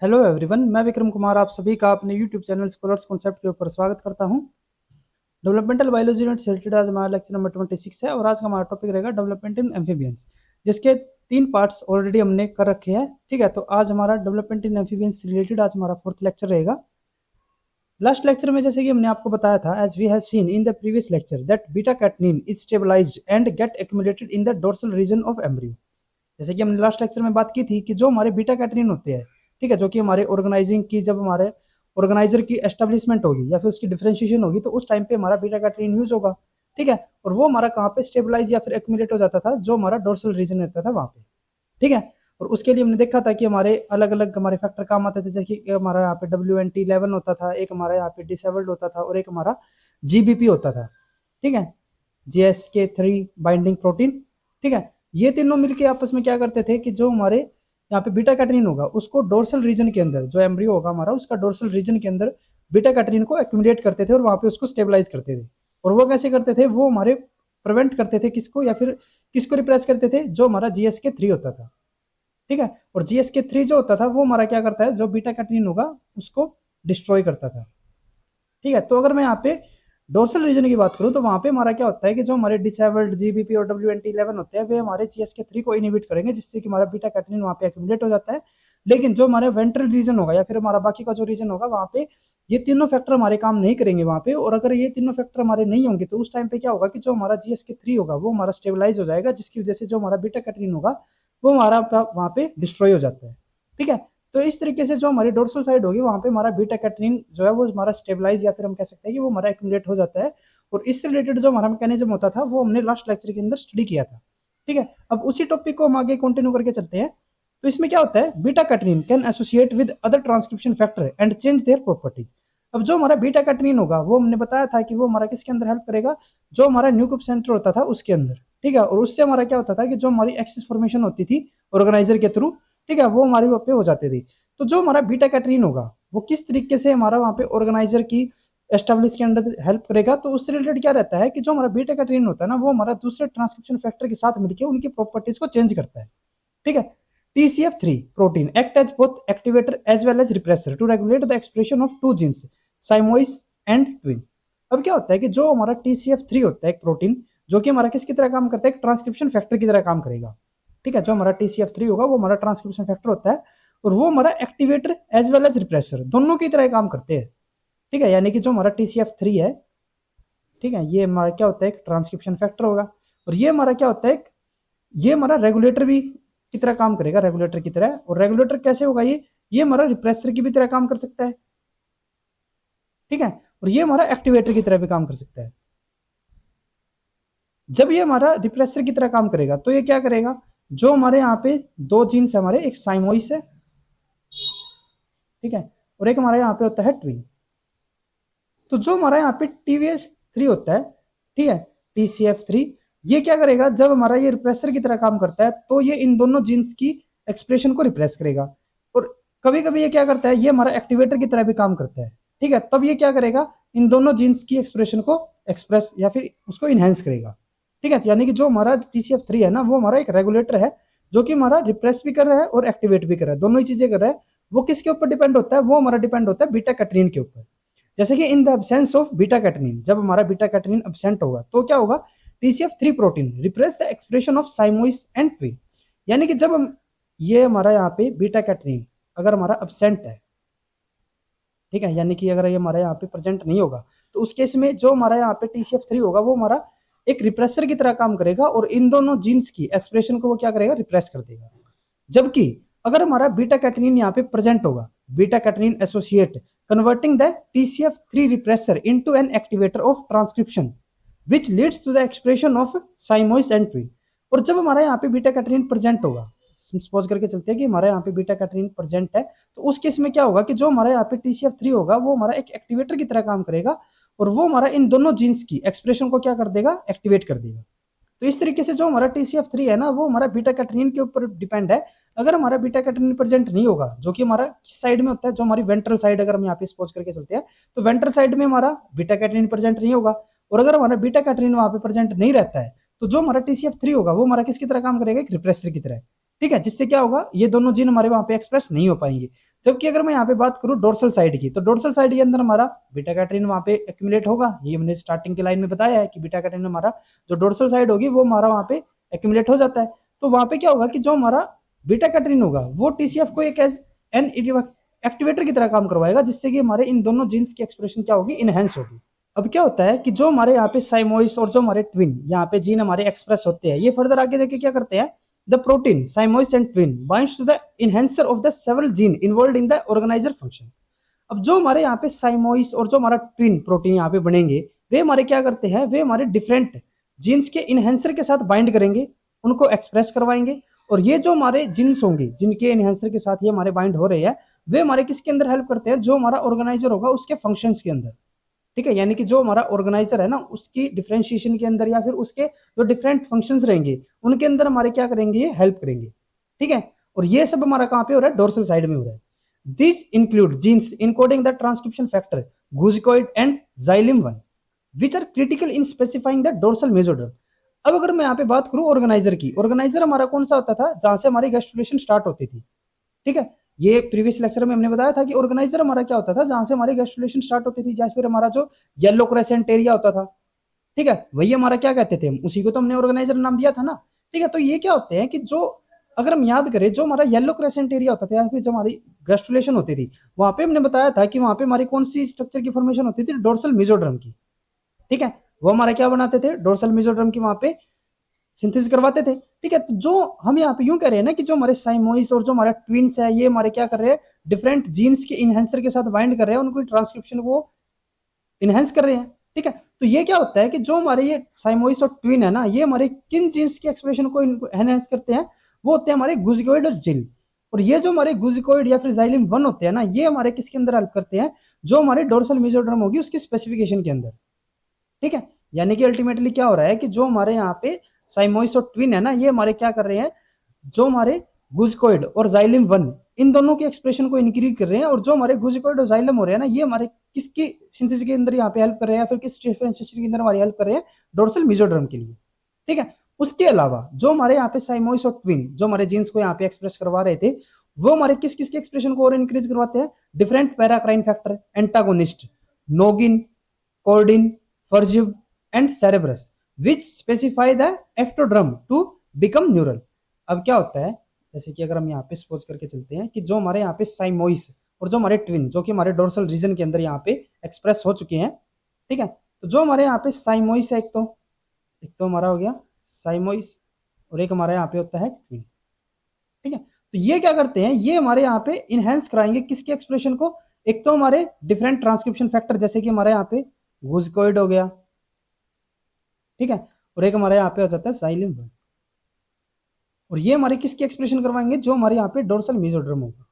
Hello everyone, मैं विक्रम कुमार आप सभी का अपने यूट्यूब चैनल स्कॉलर्स कॉन्सेप्ट के ऊपर स्वागत करता हूं। डेवलपमेंटल बायोलॉजी यूनिट से रिलेटेड आज हमारा लेक्चर नंबर 26 है और आज का हमारा टॉपिक रहेगा डेवलपमेंट इन एम्फीबियंस, जिसके 3 पार्ट्स ऑलरेडी हमने कर रखे हैं। ठीक है, तो आज हमारा डेवलपमेंट इन एम्फीबियंस से रिलेटेड आज हमारा 4th लेक्चर रहेगा। लास्ट लेक्चर में जैसे कि हमने आपको बताया था, as we have seen in the previous lecture that beta catenin is stabilised and get accumulated in the dorsal region of embryo. जैसे कि हमने लास्ट लेक्चर में बात की थी कि जो हमारे बीटा कैटनिन होते हैं, ठीक है, जो कि हमारे ऑर्गेनाइजिंग की, जब हमारे ऑर्गेनाइजर की एस्टेब्लिशमेंट होगी या फिर उसकी डिफरेंशिएशन होगी तो उस टाइम पे हमारा बीटा कैटनिन यूज होगा। ठीक है, और वो हमारा कहाँ पे स्टेबलाइज या फिर एक्यूमुलेट हो जाता था, जो हमारा डोर्सल रीजन रहता था वहां पे। ठीक है, और उसके लिए हमने देखा था कि हमारे अलग अलग हमारे फैक्टर काम आते थे, जैसे कि हमारा यहाँ पे WNT11 होता था, एक हमारा यहाँ पे डिसेबल्ड होता था और एक हमारा GBP होता था। ठीक है, GSK3 बाइंडिंग प्रोटीन। ठीक है, ये तीनों मिलके आपस में क्या करते थे कि जो हमारे यहाँ पे बीटा कैटनिन होगा उसको डोर्सल रीजन के अंदर, जो एम्ब्रियो होगा हमारा उसका डोर्सल रीजन के अंदर बीटा कैटनिन को एक्यूमुलेट करते थे और वहां पे उसको स्टेबलाइज करते थे। और वो कैसे करते थे, वो हमारे प्रिवेंट करते थे किसको, या फिर किसको रिप्रेस करते थे, जो हमारा GSK3 होता था। ठीक है, और GSK3 जो होता था वो हमारा क्या करता है, जो बीटा कैटनिन होगा उसको डिस्ट्रॉय करता था। ठीक है, तो अगर मैं यहाँ पे डोर्सल रीजन की बात करूं तो वहां पे हमारा क्या होता है कि जो हमारे डिसेबल्ड GBP और WNT11 होते हैं वे हमारे GSK3 को इनहिबिट करेंगे, जिससे कि हमारा बीटा कैटनिन वहां पे एक्यूमुलेट हो जाता है। लेकिन जो हमारे वेंट्रल रीजन होगा या फिर हमारा बाकी का जो रीजन होगा वहां पे ये तीनों फैक्टर हमारे काम नहीं करेंगे वहां पे। और अगर ये तीनों फैक्टर हमारे नहीं होंगे तो उस टाइम पे क्या होगा कि जो हमारा GSK3 होगा वो हमारा स्टेबलाइज हो जाएगा, जिसकी वजह से जो हमारा बीटा कैटनिन होगा वो हमारा वहां पे डिस्ट्रॉय हो जाता है। ठीक है, तो इस तरीके से जो हमारी डोर्सल साइड होगी वहां पे हमारा बीटा कैटनिन जो है वो हमारा स्टेबलाइज या फिर हम कह सकते हैं कि वो हमारा एक्यूमुलेट हो जाता है। और इससे रिलेटेड जो हमारा मैकेनिज्म होता था वो हमने लास्ट लेक्चर के अंदर स्टडी किया था। ठीक है, अब उसी टॉपिक को हम आगे कंटिन्यू करके चलते हैं। तो इसमें क्या होता है, beta catenin can associate with other transcription factor and change their properties. अब जो हमारा बीटा कैटनिन होगा वो हमने बताया था कि वो हमारा किसके अंदर हेल्प करेगा, जो हमारा न्यूक्लियर सेंटर होता था उसके अंदर। ठीक है, और उससे हमारा क्या होता था कि जो हमारी एक्सिस फॉर्मेशन होती थी ऑर्गेनाइजर के थ्रू, ठीक है, वो हमारी वहाँ पे हो जाती थी। तो जो हमारा बीटा कैटनिन होगा वो किस तरीके से हमारा वहाँ पे ऑर्गेनाइजर की एस्टेब्लिश के अंदर हेल्प करेगा, तो उससे रिलेटेड क्या रहता है कि जो हमारा बीटा कैटनिन होता है ना वो हमारा दूसरे ट्रांसक्रिप्शन फैक्टर के साथ मिलकर उनकी प्रॉपर्टीज को चेंज करता है। ठीक है, TCF3 protein act as both activator as well as repressor to regulate the expression of two genes siamois and twin. अब क्या होता है कि जो हमारा TCF3 होता है एक प्रोटीन, जो कि हमारा किसकी तरह काम करता है, एक ट्रांसक्रिप्शन फैक्टर की तरह काम करेगा। ठीक है, जो हमारा TCF3 होगा वो हमारा ट्रांसक्रिप्शन फैक्टर होता है और वो हमारा activator as well as repressor दोनों की तरह काम करते हैं। ठीक है, यानी कि जो हमारा TCF3 है, ठीक है, ये हमारा क्या होता है, एक ट्रांसक्रिप्शन फैक्टर होगा। और ये हमारा क्या होता है, ये हमारा रेगुलेटर भी की तरह काम करेगा, रेगुलेटर की तरह। और रेगुलेटर कैसे होगा, ये हमारा रिप्रेसर की भी तरह काम कर सकता है। ठीक है, और ये हमारा एक्टिवेटर की तरह भी काम कर सकता है। जब ये हमारा रिप्रेसर की तरह काम करेगा तो ये क्या करेगा, जो हमारे यहाँ पे दो जीन्स है हमारे, एक साइमोइस है, ठीक है, और एक हमारे यहाँ पे होता है ट्विन। तो जो हमारा यहाँ पे TVS3 होता है, ठीक है, TCF3, ये क्या करेगा, जब हमारा ये रिप्रेसर की तरह काम करता है तो ये इन दोनों जीन्स की एक्सप्रेशन को रिप्रेस करेगा। और कभी कभी ये क्या करता है, ये हमारा एक्टिवेटर की तरह भी काम करता है। ठीक है, तब ये क्या करेगा, इन दोनों जीन्स की एक्सप्रेशन को एक्सप्रेस या फिर उसको इनहेंस करेगा। ठीक है, यानी कि जो हमारा TCF3 है ना वो हमारा एक रेगुलेटर है, जो कि हमारा रिप्रेस भी कर रहा है और एक्टिवेट भी कर रहा है, दोनों ही चीजें कर रहा है। वो किसके ऊपर डिपेंड होता है, वो हमारा डिपेंड होता है बीटा कैटनिन के ऊपर। जैसे कि इन the absence of beta catenin, जब हमारा बीटा कैटनिन एब्सेंट होगा तो क्या होगा, TCF3 protein repress the expression of siamois and twin. यानी कि जब हम, ये हमारा यहाँ पे बीटा कैटनिन अगर हमारा एब्सेंट है, ठीक है, यानी कि अगर ये हमारे यहाँ पे प्रेजेंट नहीं होगा तो उस केस में जो हमारा यहाँ पे TCF3 होगा वो हमारा एक रिप्रेसर की तरह काम करेगा और इन दोनों जीन्स की एक्सप्रेशन को वो क्या करेगा, रिप्रेस कर देगा। जबकि अगर हमारा बीटा कैटनिन यहाँ पे प्रेजेंट होगा, beta catenin associate converting the TCF3 repressor into an activator of transcription which leads to the expression of siamois and twin. और जब हमारे यहाँ पे बीटा कैटनिन प्रेजेंट होगा, सपोज करके चलते हैं कि हमारे यहाँ पे बीटा कैटनिन प्रेजेंट है, तो उस केस में क्या होगा कि जो हमारे यहाँ पे TCF3 होगा वो हमारा एक एक्टिवेटर की तरह काम करेगा और वो हमारा इन दोनों जीन्स की एक्सप्रेशन को क्या कर देगा, एक्टिवेट कर देगा। तो इस तरीके से जो हमारा TCF3 है ना वो हमारा बीटा कैटनिन के ऊपर डिपेंड है। अगर हमारा बीटा कैटनिन प्रेजेंट नहीं होगा, जो कि हमारा किस साइड में होता है, जो हमारी वेंट्रल साइड, अगर हम यहाँ पे सपोज करके चलते हैं तो वेंट्रल साइड में हमारा बीटा कैटनिन प्रेजेंट नहीं होगा। और अगर हमारा बीटा कैटनिन वहां पे प्रेजेंट नहीं रहता है तो जो हमारा TCF3 होगा वो हमारा किसकी तरह काम करेगा, एक रिप्रेसर की तरह। ठीक है, जिससे क्या होगा, ये दोनों जीन हमारे वहां पे एक्सप्रेस नहीं हो पाएंगे। जबकि अगर मैं यहाँ पे बात करूँ डोर्सल साइड की, तो डोर्सल साइड के अंदर हमारा बीटा कैटरीन वहाँ पे एक्यूमुलेट होगा। ये हमने स्टार्टिंग की लाइन में बताया है कि बीटा कैटरीन हमारा जो डोर्सल साइड होगी वो हमारा वहाँ पे एक्यूमुलेट हो जाता है। तो वहाँ पे क्या होगा कि जो हमारा बीटा कैटरीन होगा वो टीसीएफ को एक एज एन एक्टिवेटर की तरह काम करवाएगा, जिससे कि हमारे इन दोनों जीन्स की एक्सप्रेशन क्या होगी, इनहेंस होगी। अब क्या होता है कि जो हमारे यहाँ पे साइमोइस और जो हमारे ट्विन यहाँ पे जीन हमारे एक्सप्रेस होते हैं, ये फर्दर आगे जाके क्या करते हैं, the protein siamois and twin binds to the enhancer of the several gene involved in the organizer function. अब जो हमारे यहाँ पे साइमोइस और जो हमारा ट्विन प्रोटीन यहाँ पे बनेंगे, वे हमारे क्या करते हैं, वे हमारे डिफरेंट जीन्स के इनहेंसर के साथ बाइंड करेंगे, उनको एक्सप्रेस करवाएंगे। और ये जो हमारे जीन्स होंगे जिनके इनहेंसर के साथ ये हमारे बाइंड हो रहे हैं, वे हमारे किसके अंदर हेल्प करते हैं, जो हमारा ऑर्गेनाइजर होगा उसके फंक्शंस के अंदर। ठीक है, यानी कि जो हमारा ऑर्गेनाइजर है ना, उसकी डिफरेंशिएशन के अंदर या फिर उसके जो डिफरेंट फंक्शंस रहेंगे उनके अंदर हमारे क्या करेंगे, ये हेल्प करेंगे। ठीक है, और ये सब हमारा कहाँ पे हो रहा है, डोर्सल साइड में हो रहा है। This include genes encoding the transcription factor goosecoid and xlim 1 which are critical in specifying the dorsal mesoderm. अब अगर मैं यहाँ पे बात करूं ऑर्गेनाइजर की, ऑर्गेनाइजर हमारा कौन सा होता था, जहां से हमारी गैस्ट्रुलेशन स्टार्ट होती थी। ठीक है, ये प्रीवियस लेक्चर में हमने बताया था कि ऑर्गेनाइजर हमारा क्या होता था, जहां से हमारी गैस्ट्रुलेशन स्टार्ट होती थी, या फिर हमारा जो येलो क्रेसेंट एरिया होता था। ठीक है, वही हमारा क्या कहते थे, उसी को तो हमने ऑर्गेनाइजर नाम दिया था ना। ठीक है, तो ये क्या होते हैं कि जो अगर हम याद करें, जो हमारा येलो क्रेसेंट एरिया होता था या फिर जो हमारी गैस्ट्रुलेशन होती थी, वहां पे हमने बताया था कि वहां पे हमारी कौन सी स्ट्रक्चर की फॉर्मेशन होती थी, डोर्सल मेसोडर्म की। ठीक है, वो हमारा क्या बनाते थे, डोर्सल मेसोडर्म की वहां पे सिंथेसिस करवाते थे। ठीक है, तो जो हम यहाँ पे यूं कह रहे हैं ना कि जो हमारे साइमोइस और जो हमारा ट्विन्स है, ये हमारे क्या कर रहे हैं, डिफरेंट जीन्स के इनहेंसर के साथ बाइंड कर रहे हैं, उनको ट्रांसक्रिप्शन को इनहेंस कर रहे हैं। ठीक है, तो ये क्या होता है कि जो हमारे ये साइमोइस और ट्विन है ना, ये हमारे किन जीन्स की एक्सप्रेशन को एनहेंस करते हैं, वो होते हैं हमारे गुजिकोइड और जिल। और ये जो हमारे गुजिकोइड या फिर जाइलिम 1 होते हैं ना, ये हमारे किसके अंदर हेल्प करते हैं, जो हमारे डोर्सल मेसोडर्म होगी उसकी स्पेसिफिकेशन के अंदर। ठीक है, यानी कि अल्टीमेटली क्या हो रहा है कि जो हमारे यहाँ पे साइमोइस और ट्विन है ना, ये हमारे क्या कर रहे हैं, जो हमारे गुजिकोइड और जाइलिम 1 इन दोनों के एक्सप्रेशन को इंक्रीज कर रहे हैं। और जो हमारे गुजिकोइड और जाइलम हो रहे हैं ना, ये हमारे किसकी सिंथेसिस के अंदर यहाँ पे हेल्प कर रहे हैं, फिर किस डिफरेंशिएशन के अंदर हमारी हेल्प कर रहे हैं, डोर्सल मेसोडर्म के लिए। ठीक है, उसके अलावा जो हमारे यहाँ पे साइमोइस और ट्विन जो हमारे जीन्स को यहाँ पे एक्सप्रेस करवा रहे थे, वो हमारे किस किस के एक्सप्रेशन को और इंक्रीज करवाते हैं, different paracrine factor, antagonist, noggin, chordin, frzb and cerberus which specify the ectoderm to become neural. अब क्या होता है, जैसे कि अगर हम यहाँ पे सपोज करके चलते हैं कि जो हमारे यहाँ पे साइमोइस और जो हमारे ट्विन जो कि हमारे डोर्सल रीजन के अंदर यहाँ पे एक्सप्रेस हो चुके हैं। ठीक है, तो जो हमारे यहाँ पे साइमोइस है, एक तो हमारा हो गया साइमोइस, और एक हमारे यहाँ पे होता है ट्विन। ठीक है, तो ये क्या करते हैं, ये हमारे यहाँ पे इनहेंस कराएंगे किसके एक्सप्रेशन को, एक तो हमारे डिफरेंट ट्रांसक्रिप्शन फैक्टर, जैसे कि हमारे यहाँ पे गुजिकोइड हो गया। ठीक है, और एक हमारे यहाँ पे हो जाता है जाइलिम 1। और ये हमारे किसकी एक्सप्रेशन करवाएंगे, जो हमारे यहाँ पे डोर्सल मेसोडर्म होगा।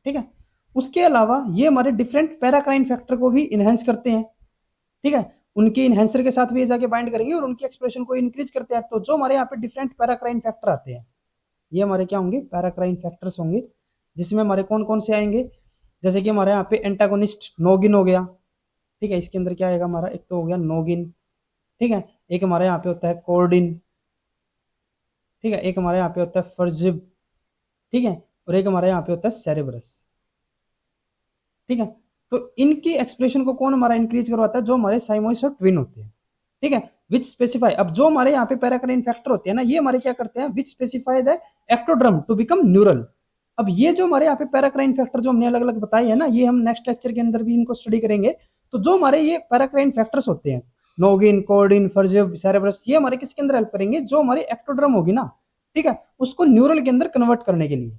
ठीक है, उसके अलावा ये हमारे डिफरेंट पैराक्राइन फैक्टर को भी इनहेंस करते हैं। ठीक है, उनके इनहेंसर के साथ भी ये जाके बाइंड करेंगे और उनकी एक्सप्रेशन को इंक्रीज करते हैं। तो जो हमारे यहाँ पे डिफरेंट पैराक्राइन फैक्टर आते हैं, ये हमारे क्या होंगे, पैराक्राइन फैक्टर्स होंगे, जिसमें हमारे कौन कौन से आएंगे, जैसे कि हमारे यहाँ पे एंटागोनिस्ट नोगिन हो गया। ठीक है, इसके अंदर क्या आएगा हमारा, एक तो हो गया नोगिन। ठीक है, एक हमारे यहाँ पे होता है कोर्डिन। ठीक है, एक हमारे यहाँ पे होता है फर्जिब। ठीक है, और एक हमारे यहाँ पे होता है सेरेब्रस। ठीक है, तो इनकी एक्सप्रेशन को कौन हमारा इंक्रीज करवाता है, जो हमारे साइमोइस और ट्विन होते हैं। ठीक है, विच स्पेसिफाई, अब जो हमारे यहाँ पे पैराक्राइन फैक्टर होते हैं ना, ये हमारे क्या करते हैं, which specify the ectoderm to become neural. अब ये जो हमारे यहाँ पे पैराक्राइन फैक्टर जो हमने अलग अलग बताए हैं ना, ये हम नेक्स्ट लेक्चर के अंदर भी इनको स्टडी करेंगे। तो जो हमारे ये पैराक्राइन फैक्टर्स होते हैं, नोगिन, कोर्डिन, फर्जिब, सेरेब्रस, ये हमारे किसके अंदर हेल्प करेंगे, जो हमारी एक्टोड्रम होगी ना, ठीक है, उसको न्यूरल के अंदर कन्वर्ट करने के लिए।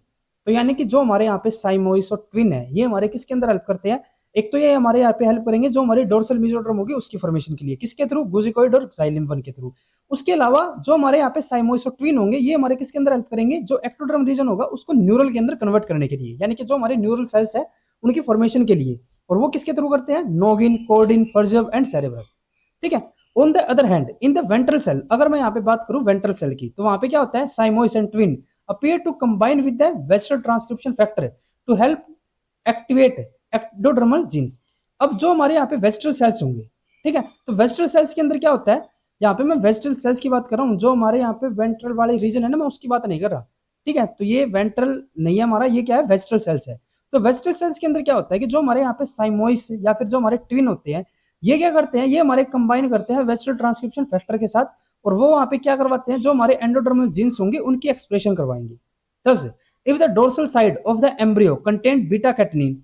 तो यानी कि जो हमारे यहाँ पे साइमोइस और ट्विन है, ये हमारे किसके अंदर हेल्प करते हैं, एक तो ये हमारे यहाँ पे हेल्प करेंगे जो हमारी डोर्सल मेसोडर्म होगी उसकी फॉर्मेशन के लिए, किसके थ्रू, गुजिकोइड और जाइलिम 1 के थ्रू। उसके अलावा जो हमारे यहाँ पे साइमोइस और ट्विन होंगे, ये हमारे किसके अंदर हेल्प करेंगे, जो एक्टोड्रम रीजन होगा उसको न्यूरल के अंदर कन्वर्ट करने के लिए, यानी कि जो हमारे न्यूरल सेल्स है उनकी फॉर्मेशन के लिए। और वो किसके थ्रू करते हैं, नोगिन, कोर्डिन, फर्जिब एंड सेरेब्रस। ठीक है, on the other hand in the ventral cell, अगर मैं यहाँ पे बात करूं वेंट्रल सेल की, तो वहां पे क्या होता है, siamois and twin appear to combine with the vestal transcription factor to help activate ectodermal genes। अब जो हमारे यहाँ पे वेस्ट्रल सेल्स होंगे, ठीक है, तो वेस्ट्रल सेल्स के अंदर क्या होता है, यहाँ पे मैं वेस्ट्रल सेल्स की बात कर रहा हूँ, जो हमारे यहाँ पे वेंट्रल वाले रीजन है ना, मैं उसकी बात नहीं कर रहा। ठीक है, तो ये वेंट्रल नहीं है हमारा, ये क्या है, वेजिटल सेल्स है। तो वेजिटल सेल्स के अंदर क्या होता है कि जो हमारे यहाँ पे साइमोइस या फिर जो हमारे ट्विन होते हैं, ये क्या करते हैं, ये हमारे कंबाइन करते हैं वेजिटल ट्रांसक्रिप्शन फैक्टर के साथ, और वो वहां पे क्या करवाते हैं, जो हमारे एंडोडर्मल जीन्स होंगे उनकी एक्सप्रेशन करवाएंगे। Thus, if the dorsal side of the embryo contained beta-catenin,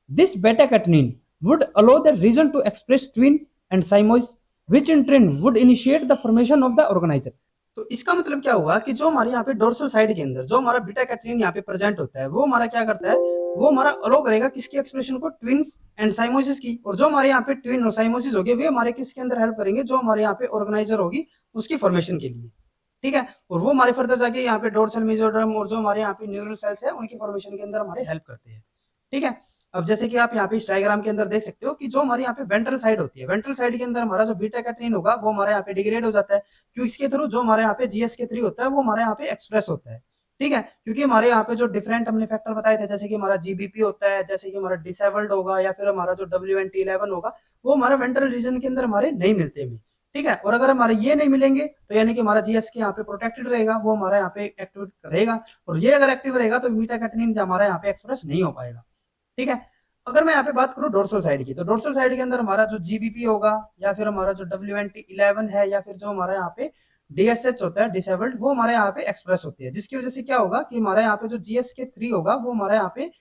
this beta-catenin would allow the region to express twin and cymoids, which in turn would initiate the formation of the organizer. तो इसका मतलब क्या हुआ कि जो हमारे यहाँ पे डोर्सल साइड के अंदर जो हमारा बीटा कैटरीन यहाँ पे प्रेजेंट होता है, वो हमारा क्या करता है, वो हमारा अलो करेगा किसकी एक्सप्रेशन को, ट्विन्स एंड साइमोसिस की। और जो हमारे यहाँ पे ट्विन और साइमोसिस होगी वे हमारे किसके अंदर हेल्प करेंगे, जो हमारे यहाँ पे ऑर्गेनाइजर होगी उसकी फॉर्मेशन के लिए। ठीक है, और वो हमारे फर्दर जाके यहाँ पे डोर्सल मेसोडर्म और जो हमारे यहाँ पे न्यूरल सेल्स है उनकी फॉर्मेशन के अंदर हमारे हेल्प करते हैं। ठीक है, अब जैसे कि आप यहाँ पे इस डायग्राम के अंदर देख सकते हो कि जो हमारे यहाँ पे वेंट्रल साइड होती है, वेंट्रल साइड के अंदर हमारा जो बीटा कैटनीन होगा वो हमारे यहाँ पे डिग्रेड हो जाता है, क्यों, इसके थ्रू जो हमारे यहाँ पे GSK3 होता है वो हमारे यहाँ पे एक्सप्रेस होता है। ठीक है, क्योंकि हमारे यहाँ पे जो डिफरेंट हमने फैक्टर बताए थे, जैसे कि हमारा GBP होता है, जैसे कि हमारा डिसेबल्ड होगा, या फिर हमारा जो WNT11 होगा, वो हमारा वेंट्रल रीजन के अंदर हमारे नहीं मिलते हमें। ठीक है, और अगर हमारे ये नहीं मिलेंगे तो यानी कि हमारा GSK यहाँ पे प्रोटेक्टेड रहेगा, वो हमारा यहाँ पे एक्टिव रहेगा, और ये अगर एक्टिव रहेगा तो बीटा कैटनीन हमारा यहाँ पे एक्सप्रेस नहीं हो पाएगा। ठीक है, अगर मैं यहाँ पे बात करूं डोर्सल साइड की, तो डोर्सल साइड के अंदर हमारा जो GBP होगा, या फिर हमारा जो WNT11 है, या फिर जो हमारा यहाँ पे DSH होता है डिसेबल्ड, वो हमारे यहाँ पे एक्सप्रेस होती है, जिसकी वजह से क्या होगा कि हमारे यहाँ पे जो GSK3 होगा वो हमारे यहाँ पे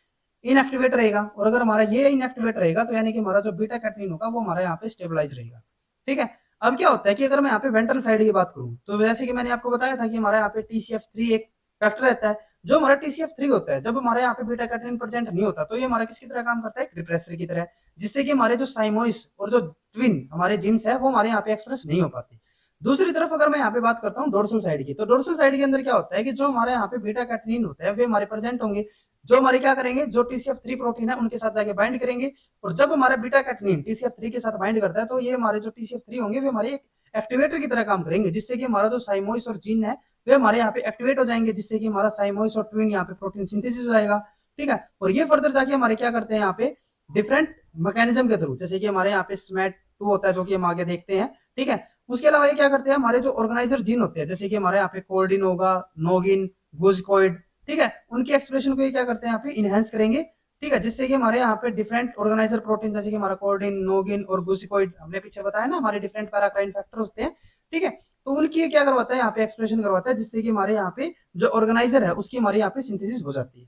इनएक्टिवेट रहेगा, और अगर हमारा ये इनएक्टिवेट रहेगा तो यानी कि हमारा जो बीटा कैटनीन होगा वो हमारे यहाँ पे स्टेबलाइज रहेगा। ठीक है, अब क्या होता है कि अगर मैं यहाँ पे वेंट्रल साइड की बात करूं, तो जैसे कि मैंने आपको बताया था कि हमारे यहाँ पे TCF3 एक फैक्टर रहता है, जो हमारा TCF3 होता है, जब हमारे यहाँ पे बीटा कैटनीन प्रेजेंट नहीं होता तो ये हमारा किसकी तरह काम करता है, रिप्रेसर की तरह, जिससे कि हमारे जो साइमोइस और जो ट्विन हमारे जीन्स है वो हमारे यहाँ पे एक्सप्रेस नहीं हो पाते। दूसरी तरफ अगर मैं यहाँ पे बात करता हूँ डोर्सल साइड की, तो डोर्सल साइड के अंदर क्या होता है कि जो हमारे यहाँ पे बीटा कैटनीन होता है वे हमारे प्रेजेंट होंगे, जो हमारे क्या करेंगे, जो TCF3 प्रोटीन है उनके साथ जाके बाइंड करेंगे, और जब हमारा बीटा कैटनीन TCF3 के साथ बाइंड करता है तो ये हमारे जो TCF3 होंगे वे हमारे एक्टिवेटर की तरह काम करेंगे, जिससे कि हमारा जो साइमोइस और जीन है वे हमारे यहाँ पे एक्टिवेट हो जाएंगे, जिससे कि हमारा साइमोइस और ट्विन यहाँ पे प्रोटीन सिंथेसिस हो जाएगा। ठीक है, और ये फर्दर जाके हमारे क्या करते हैं यहाँ पे डिफरेंट मैकेनिज्म के थ्रू, जैसे कि हमारे यहाँ पे SMAD2 होता है जो कि हम आगे देखते हैं। ठीक है, उसके अलावा ये क्या करते हैं, हमारे जो ऑर्गेनाइजर जीन होते हैं, जैसे कि हमारे यहाँ पे कोर्डिन होगा, नोगिन, गुजकोइड, ठीक है, उनकी एक्सप्रेशन को ये क्या करते हैं यहाँ पे इनहेंस करेंगे। ठीक है, जिससे कि हमारे यहाँ पे डिफरेंट ऑर्गेनाइजर प्रोटीन, जैसे कि हमारा कोर्डिन, नोगिन और गुजिकोइड, हमने पीछे बताया ना हमारे डिफरेंट पैराक्राइन फैक्टर होते हैं। ठीक है, तो उनकी क्या करवाता है यहाँ पे एक्सप्रेशन करवाता है, जिससे कि हमारे यहाँ पे जो ऑर्गेनाइजर है उसकी हमारे यहाँ पे सिंथेसिस हो जाती है।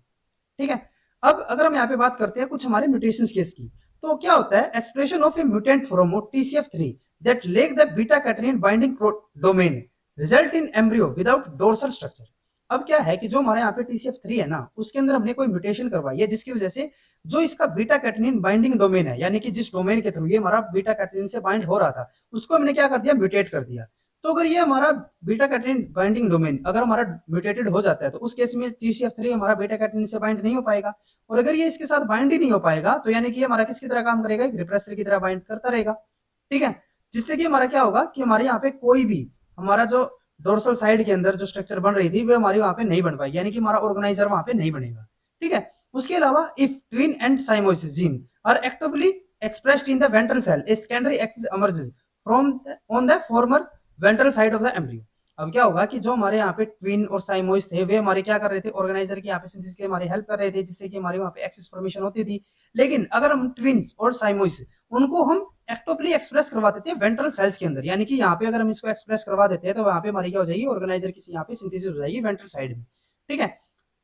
ठीक है, अब अगर हम यहाँ पे बात करते हैं कुछ हमारे म्यूटेशन केस की, तो क्या होता है, expression of a mutant from TCF3 that lack the beta catenin binding domain result in embryo without dorsal structure. अब क्या है कि जो हमारे यहाँ पे TCF3 है ना, उसके अंदर हमने कोई म्यूटेशन करवाई है, जिसकी वजह से जो इसका बीटा कैटनीन बाइंडिंग डोमेन है, यानी कि जिस डोमेन के थ्रू ये हमारा बीटा कैटनीन से बाइंड हो रहा था, उसको हमने क्या कर दिया, म्यूटेट कर दिया। तो अगर ये हमारा बीटा कैटनीन बाइंडिंग डोमेन अगर हमारा म्यूटेटेड हो जाता है, तो उस केस में TCF3 हमारा बीटा कैटनीन से बाइंड नहीं हो पाएगा, और अगर ये इसके साथ बाइंड ही नहीं हो पाएगा तो यानी कि हमारा किसकी तरह काम करेगा, एक रिप्रेसर की तरह बाइंड करता रहेगा। ठीक है, जिससे कि हमारा क्या होगा कि हमारे यहाँ पे कोई भी हमारा जो डोर्सल साइड के अंदर जो स्ट्रक्चर बन रही थी वो हमारी वहां पे नहीं बन पाएगी, यानी कि हमारा ऑर्गेनाइजर वहां पे नहीं बनेगा। ठीक है, उसके अलावा if twin and siamois gene are actively expressed in the ventral cell, a secondary axis emerges from on the former ventral side of the embryo. अब क्या होगा कि जो हमारे यहाँ पे ट्विन और साइमोइस थे वे हमारे क्या कर रहे थे, ऑर्गेनाइजर की यहाँ पे सिंथेसिस के हमारी हेल्प कर रहे थे, जिससे कि हमारे वहाँ पे एक्सिस फॉर्मेशन होती थी। लेकिन अगर हम ट्विन्स और साइमोइस उनको हम एक्टोपली एक्सप्रेस करवा देते हैं वेंट्रल सेल्स के अंदर, यानी कि यहाँ पे अगर हम इसको एक्सप्रेस करवा देते हैं तो वहाँ पे हमारी क्या हो जाएगी, ऑर्गेनाइजर की यहाँ पे सिंथेसिस हो जाएगी वेंट्रल साइड में। ठीक है,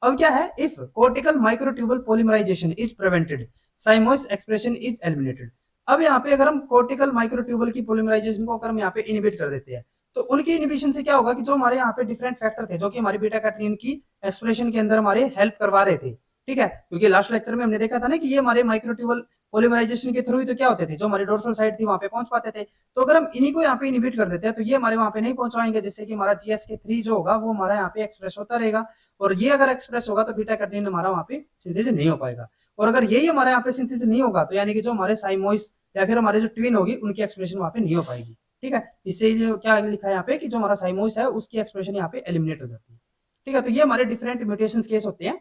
अब क्या है, if cortical microtubule polymerization is prevented, siamois expression is eliminated. अब यहाँ पे अगर हम कोर्टिकल माइक्रोट्यूबल की पॉलीमराइजेशन को अगर हम यहाँ पे इनिबिट कर देते हैं, तो उनकी इनिबिशन से क्या होगा कि जो हमारे यहाँ पे डिफरेंट फैक्टर थे जो कि हमारी बीटा कैटनीन की एक्सप्रेशन के अंदर हमारे हेल्प करवा रहे थे। ठीक है, क्योंकि लास्ट लेक्चर में हमने देखा था ना कि ये हमारे माइक्रोट्यूबल पॉलीमराइजेशन के थ्रू ही तो क्या होते थे, जो हमारी डोर्सल साइड थी वहां पे पहुंच पाते थे। तो अगर हम इन्हीं को यहाँ पे इनिबिट कर देते हैं तो ये हमारे वहां पे नहीं पहुंच पाएंगे, जिससे कि हमारा GSK3 जो होगा वो हमारा यहाँ पे एक्सप्रेस होता रहेगा, और ये अगर एक्सप्रेस होगा तो बीटा कैटनीन हमारा वहां पे सिंथेसिस नहीं हो पाएगा। और अगर यही हमारे यहाँ पे सिंथेसिस नहीं होगा तो यानी कि जो हमारे साइमोइस या फिर हमारे जो ट्विन होगी उनकी एक्सप्रेशन वहां पे नहीं हो पाएगी। ठीक है, इससे क्या लिखा है यहाँ पे कि जो हमारा साइमोइस है उसकी एक्सप्रेशन यहाँ पे एलिमिनेट हो जाती है। ठीक है, तो ये हमारे डिफरेंट म्यूटेशन केस होते हैं।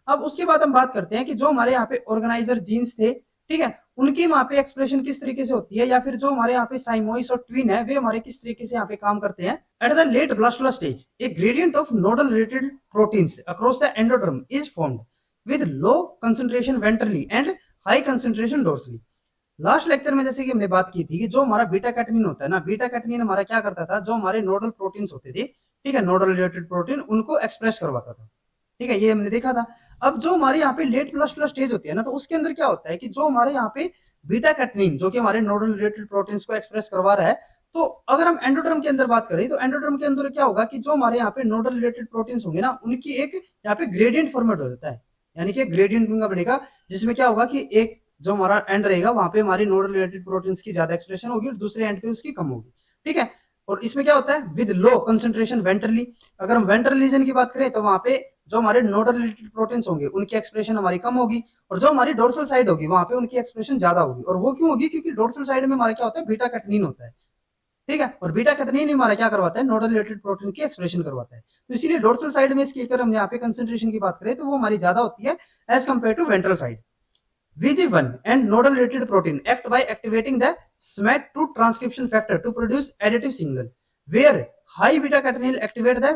अब उसके बाद हम बात करते हैं कि जो हमारे यहाँ पे ऑर्गेनाइजर जीन्स थे, ठीक है, उनकी वहां पे एक्सप्रेशन किस तरीके से होती है, या फिर जो हमारे यहाँ पे साइमोइस और ट्विन है वे हमारे किस तरीके से यहाँ पे काम करते हैं। At the late blastula stage a gradient of nodal related proteins across the endoderm is formed with low concentration ventrally and high concentration dorsally. Last lecture में जैसे कि हमने बात की थी कि जो हमारा बीटा कैटनिन होता है ना, बीटा कैटनिन हमारा क्या करता था, जो हमारे नोडल प्रोटीन्स होते थे, ठीक है, नोडल रिलेटेड प्रोटीन, उनको एक्सप्रेस करवाता था। ठीक है, ये हमने देखा था। अब जो हमारे यहाँ पे लेट ब्लास्टुला स्टेज होती है ना, तो उसके अंदर क्या होता है कि जो हमारे यहाँ पे बीटा कैटनिन जो कि हमारे नोडल रिलेटेड प्रोटीन्स को एक्सप्रेस करवा रहा है, तो अगर हम एंडोडर्म के अंदर बात करें तो एंडोडर्म के अंदर क्या होगा कि जो हमारे यहाँ पे नोडल रिलेटेड प्रोटीन्स होंगे ना, उनकी एक यहाँ पे ग्रेडियंट फॉर्मेट हो जाता है, यानी कि ग्रेडियंट बनेगा, जिसमें क्या होगा कि एक जो हमारा एंड रहेगा वहां पे हमारी नोडल रिलेटेड प्रोटीन्स की ज्यादा एक्सप्रेशन होगी और दूसरे एंड पे उसकी कम होगी। ठीक है, और इसमें क्या होता है विद लो कंसंट्रेशन वेंट्रली। अगर हम वेंट्रल रीजन की बात करें तो वहां पे जो हमारे नोडल रिलेटेड प्रोटीन्स होंगे उनकी एक्सप्रेशन हमारी कम होगी, और जो हमारी डोर्सल साइड होगी वहां पे उनकी एक्सप्रेशन ज्यादा होगी। और वो क्यों होगी, क्योंकि डोर्सल साइड में हमारा क्या होता है, बीटा कैटनिन होता है। ठीक है, और बीटा कैटनिन हमारा क्या करवाता है, नोडल रिलेटेड प्रोटीन की एक्सप्रेशन करवाता है। तो इसीलिए डोर्सल साइड में इसकी अगर हम यहाँ पे कंसंट्रेशन की बात करें तो वो हमारी ज्यादा होती है as compare to ventral side. VG1 and nodal related protein act by activating the SMAT2 transcription factor to produce additive signal, where high beta catenin activate the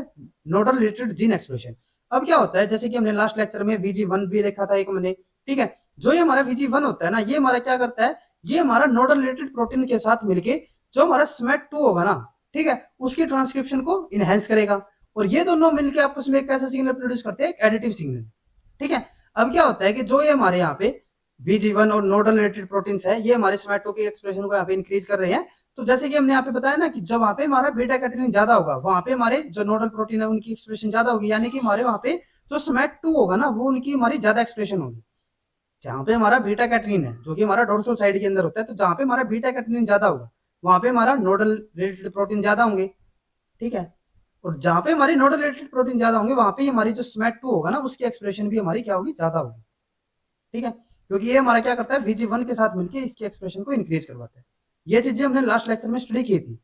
nodal related gene expression। अब क्या होता है, जैसे कि हमने last lecture में VG1 भी देखा था एक मैंने, ठीक है, जो ये हमारा VG1 होता है ना, ये हमारा क्या करता है, ये हमारा नोडल रिलेटेड प्रोटीन के साथ मिलके जो हमारा SMAT2 होगा ना, ठीक है, उसकी ट्रांसक्रिप्शन को इनहेंस करेगा, और ये दोनों मिलकर आपस में एक ऐसा सिग्नल प्रोड्यूस करते हैं, एक एडिटिव सिग्नल। ठीक है, अब क्या होता है कि जो ये हमारे यहाँ पे VG1 और नोडल रिलेटेड प्रोटीन्स है, ये हमारे SMAT2 की एक्सप्रेशन को यहाँ पे इंक्रीज कर रहे हैं। तो जैसे कि हमने यहाँ पे बताया ना कि जब वहां पे हमारा बीटा कैटनिन ज्यादा होगा, वहां पे हमारे जो नोडल प्रोटीन है उनकी एक्सप्रेशन ज्यादा होगी, यानी कि हमारे वहां पे जो SMAT2 होगा ना, वो उनकी हमारी ज्यादा एक्सप्रेशन होगी। जहां पे हमारा बीटा कैटनिन है जो कि हमारा डोर्सल साइड के अंदर होता है, तो जहां पे हमारा बीटा कैटनिन ज्यादा होगा वहां पे हमारा नोडल रिलेटेड प्रोटीन ज्यादा होंगे। ठीक है, और जहां पे हमारे नोडल रिलेटेड प्रोटीन ज्यादा होंगे वहां पे हमारी जो SMAT2 होगा ना, उसकी एक्सप्रेशन भी हमारी क्या होगी, ज्यादा होगी। ठीक है, क्योंकि ये हमारा क्या करता है, VG1 के साथ मिलकर इसकी एक्सप्रेशन को इंक्रीज करवाता है। ये चीजें हमने लास्ट लेक्चर में स्टडी की थी।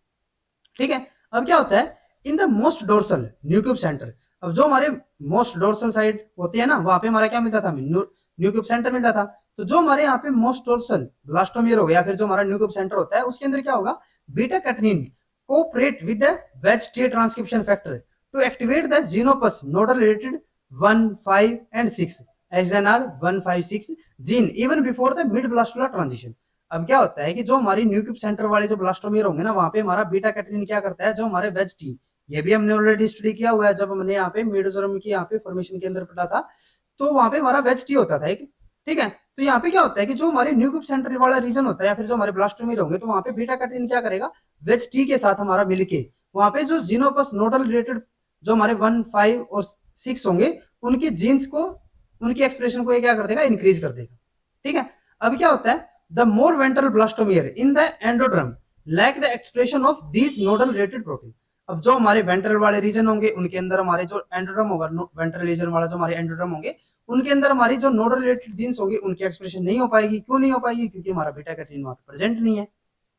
ठीक है, अब क्या होता है in the most dorsal nuclear centre. अब जो हमारे मोस्ट डोर्सल साइड होती है ना, वहां पे हमारा क्या मिलता था, न्यूक्लियर सेंटर मिलता था। तो जो हमारे यहाँ पे मोस्ट डोर्सल ब्लास्टोमियर हो गया, फिर जो हमारा न्यूक्लियर सेंटर होता है उसके अंदर क्या होगा, beta catenin cooperate with the veg transcription factor to activate the Xenopus nodal related 1, 5 and 6 SNR 156 gene even before the mid blastula transition. अब क्या होता है कि जो हमारी न्यूक्लियर सेंटर वाले जो ब्लास्टोमियर होंगे ना, वहां पे हमारा बीटा कैटनिन क्या करता है, जो हमारे वेज टी, ये भी हमने ऑलरेडी स्टडी किया हुआ है जब हमने यहाँ पे मेडोजोरम की यहाँ पे फॉर्मेशन के अंदर पढ़ा था, तो वहां पे हमारा वेज टी होता था एक। ठीक है, तो यहाँ पे क्या होता है कि जो हमारे न्यूक्लियर सेंटर वाला रीजन होता है या फिर जो हमारे ब्लास्टोमियर होंगे, तो वहां पे बीटा कैटनिन क्या करेगा, वेज टी के साथ हमारा मिलके वहां पे जो जीनोपस नोडल रिलेटेड जो हमारे 1, 5 और 6 होंगे उनकी जीन्स को, उनकी एक्सप्रेशन को ये क्या कर देगा, इंक्रीज कर देगा। ठीक है, अब क्या होता है, the more ventral blastomere in the endoderm lack the expression of this nodal related protein. अब जो हमारे वेंट्रल वाले रीजन होंगे उनके अंदर हमारे जो एंडोड्रम होगा, वेंट्रल रीजन वाला जो हमारे एंडोड्रम होंगे उनके अंदर हमारी जो नोडल रिलेटेड जीन्स होंगी उनकी एक्सप्रेशन नहीं हो पाएगी। क्यों नहीं हो पाएगी, क्योंकि हमारा बीटा कैटनिन वहां पे प्रेजेंट नहीं है।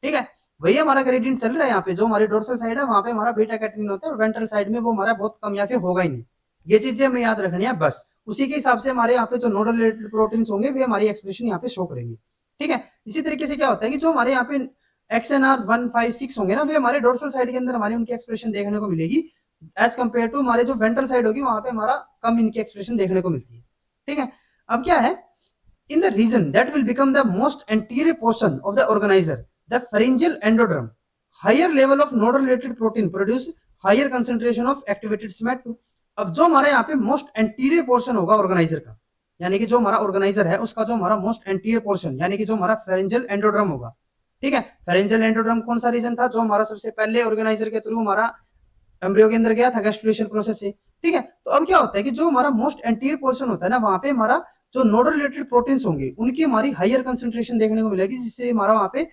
ठीक है, वही हमारा ग्रेडियंट चल रहा है यहाँ पे, जो हमारी डोर्सल साइड है वहां पे हमारा बीटा कैटनिन होता है और वेंट्रल साइड में वो हमारा बहुत कम या फिर होगा ही नहीं। ये चीजें हमें याद रखनी है बस, उसी के हिसाब से हमारे यहाँ पे जो नोडल रिलेटेड प्रोटीन्स होंगे वे हमारी एक्सप्रेशन यहाँ पे शो करेंगे। ठीक है, इसी तरीके से क्या होता है कि जो हमारे यहाँ पे XNR 156 होंगे ना, वे हमारे डोर्सल साइड के अंदर हमारी उनकी एक्सप्रेशन देखने को मिलेगी एज कंपेयर टू हमारे जो वेंट्रल साइड होगी वहां पे हमारा कम इनकी एक्सप्रेशन देखने को मिलती है। ठीक है, अब क्या है, in the region that will become the most anterior portion of the organizer, the pharyngeal endoderm, higher level of nodal related protein produce higher concentration of activated SMAT2। अब जो हमारे यहाँ पे मोस्ट एंटीरियर पोर्शन होगा organiser का, यानी कि जो हमारा ऑर्गेनाइजर है उसका जो हमारा मोस्ट एंटीरियर पोर्शन, यानी कि जो हमारा फेरेंजियल एंडोड्रम होगा। ठीक है, फेरेंजियल एंडोड्रम कौन सा रीजन था, जो हमारा सबसे पहले ऑर्गेनाइजर के थ्रू हमारा एम्ब्रियो के अंदर गया था गैस्ट्रुलेशन प्रोसेस से। ठीक है, तो अब क्या होता है कि जो हमारा मोस्ट एंटीरियर पोर्शन होता है ना, वहां पे हमारा जो नोडल रिलेटेड प्रोटीन्स होंगे उनकी हमारी हायर कंसंट्रेशन देखने को मिलेगी, जिससे हमारा वहां पे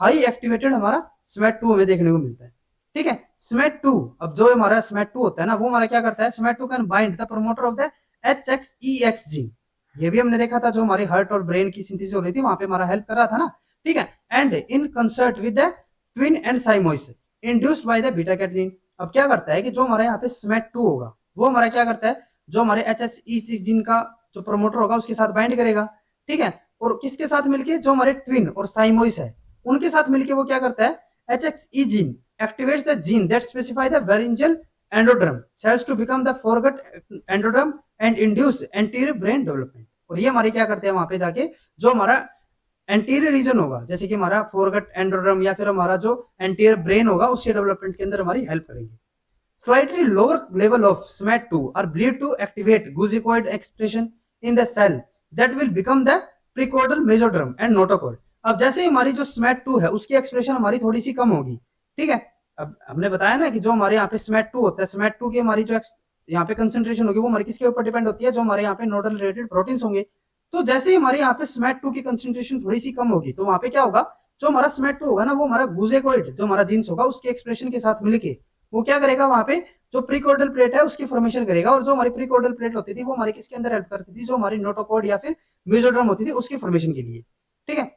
हाई एक्टिवेटेड हमारा SMAT2 हमें देखने को मिलता है। ठीक है, SMAT2, अब जो हमारा SMAT2 होता है ना, वो हमारा क्या करता है, SMAT2 can bind the promoter of the HXEX gene. ये भी हमने देखा था, जो हमारी हार्ट और ब्रेन की सिंथेसिस हो रही थी वहां पे हमारा हेल्प कर रहा था ना। ठीक है, and in concert with the twin and siamois induced by the beta catenin. अब क्या करता है कि जो हमारे यहाँ पे SMAT2 होगा वो हमारा क्या करता है, जो हमारे HXEC जीन का जो प्रमोटर होगा उसके साथ बाइंड करेगा। ठीक है, और किसके साथ मिलके, जो हमारे ट्विन और साइमोइस है उनके साथ मिलके वो क्या करता है, HXE gene activates the gene that specify the laryngeal endoderm cells to become the foregut endoderm and induce anterior brain development। और ये हमारे क्या करते हैं वहां पे जाके, जो हमारा एंटीरियर रीजन होगा, जैसे कि हमारा फोरगट एंडोड्रम या फिर हमारा जो एंटीरियर ब्रेन होगा, उसके डेवलपमेंट के अंदर हमारी हेल्प करेंगे। Slightly lower level of SMAT2 are believed to activate glucocorticoid expression in the cell that will become the precaudal mesoderm and notochord। अब जैसे ही हमारी जो SMAT2 है उसकी एक्सप्रेशन हमारी थोड़ी सी कम होगी, ठीक है। अब हमने बताया ना कि जो हमारे यहाँ पे SMAT2 होता है, SMAT2 की हमारी जो यहाँ पे कंसेंट्रेशन होगी वो हमारी किसके ऊपर डिपेंड होती है, जो हमारे यहाँ पे नोडल रिलेटेड प्रोटीन्स होंगे। तो जैसे ही हमारे यहाँ पे SMAT2 की कंसेंट्रेशन थोड़ी सी कम होगी, तो वहां पे क्या होगा, जो हमारा SMAT2 होगा ना, वो हमारा गुजेकोइड जो हमारा जीन्स होगा उसके एक्सप्रेशन के साथ मिलके वो क्या करेगा, वहां पे जो प्रीकॉर्डल प्लेट है उसकी फॉर्मेशन करेगा। और जो हमारी प्रीकॉर्डल प्लेट होती थी वो हमारी किसके अंदर हेल्प करती थी, जो हमारी नोटोकॉर्ड या फिर मेसोडर्म होती थी उसकी फॉर्मेशन के लिए, ठीक है।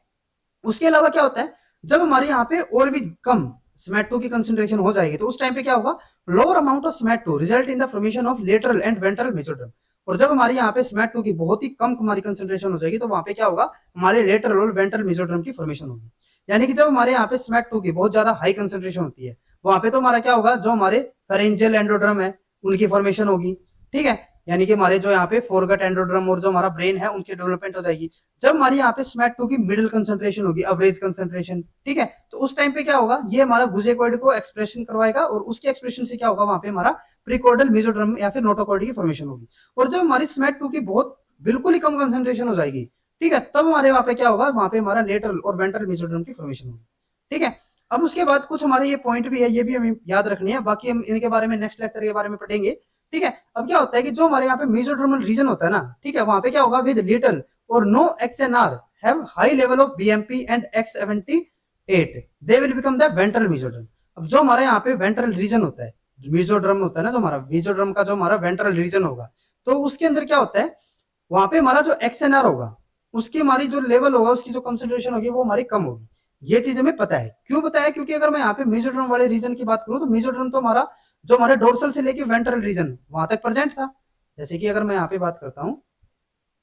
उसके अलावा क्या होता है, जब हमारे यहाँ पे और भी कम SMAT2 की कंसेंट्रेशन हो जाएगी तो उस टाइम पे क्या होगा, lower amount of SMAT2 result in the formation of lateral and ventral mesoderm. और जब हमारे यहाँ पे SMAT2 की बहुत ही कम हमारी कंसेंट्रेशन हो जाएगी तो वहां पे क्या होगा, हमारे लेटरल और वेंट्रल मेसोडर्म की फॉर्मेशन होगी। यानी कि जब हमारे यहाँ पे SMAT2 की बहुत ज्यादा हाई कंसेंट्रेशन होती है वहां पे तो हमारा क्या होगा, जो हमारे फेरेंजियल एंडोड्रम है उनकी फॉर्मेशन होगी, ठीक है। यानी कि हमारे जो यहाँ पे फोरगट एंडोड्रम और जो हमारा ब्रेन है उनकी डेवलपमेंट हो जाएगी। जब हमारी यहाँ पे SMAT2 की मिडिल कंसेंट्रेशन होगी, एवरेज कंसेंट्रेशन, ठीक है, तो उस टाइम पे क्या होगा, ये हमारा गुजेकोइड को एक्सप्रेशन करवाएगा और उसके एक्सप्रेशन से क्या होगा, वहां पे हमारा प्रीकॉर्डल मेसोडर्म या फिर नोटोकॉर्ड की फॉर्मेशन होगी। और जब हमारी SMAT2 की बहुत बिल्कुल ही कम कंसेंट्रेशन हो जाएगी, ठीक है, तब हमारे वहां पे क्या होगा, वहां पे हमारा लेटरल और वेंट्रल मेसोडर्म की फॉर्मेशन होगी, ठीक है। अब उसके बाद कुछ हमारे ये पॉइंट भी है, ये भी हमें याद रखनी है, बाकी हम इनके बारे में नेक्स्ट लेक्चर के बारे में पढ़ेंगे, ठीक है। अब क्या होता है कि जो हमारे यहाँ पे मेसोडर्मल रीजन होता है ना, ठीक है, वहां पे क्या होगा, with little or no XNR have high level of BMP and X78 they will become the ventral mesoderm. अब जो हमारे यहाँ पे वेंट्रल रीजन होता है, मेसोडर्म होता है ना, जो हमारा मेसोडर्म का जो हमारा वेंट्रल रीजन होगा, तो उसके अंदर क्या होता है, वहां पे हमारा जो XNR होगा उसकी हमारी जो लेवल होगा, उसकी जो कंसेंट्रेशन होगी वो हमारी कम होगी। ये चीज हमें पता है, क्यों पता है, क्योंकि अगर मैं यहाँ पे मेसोडर्म वाले रीजन की बात करूं तो मेसोडर्म तो हमारा जो हमारे डोर्सल से लेके वेंट्रल रीजन वहां तक प्रेजेंट था। जैसे कि अगर मैं यहाँ पे बात करता हूँ,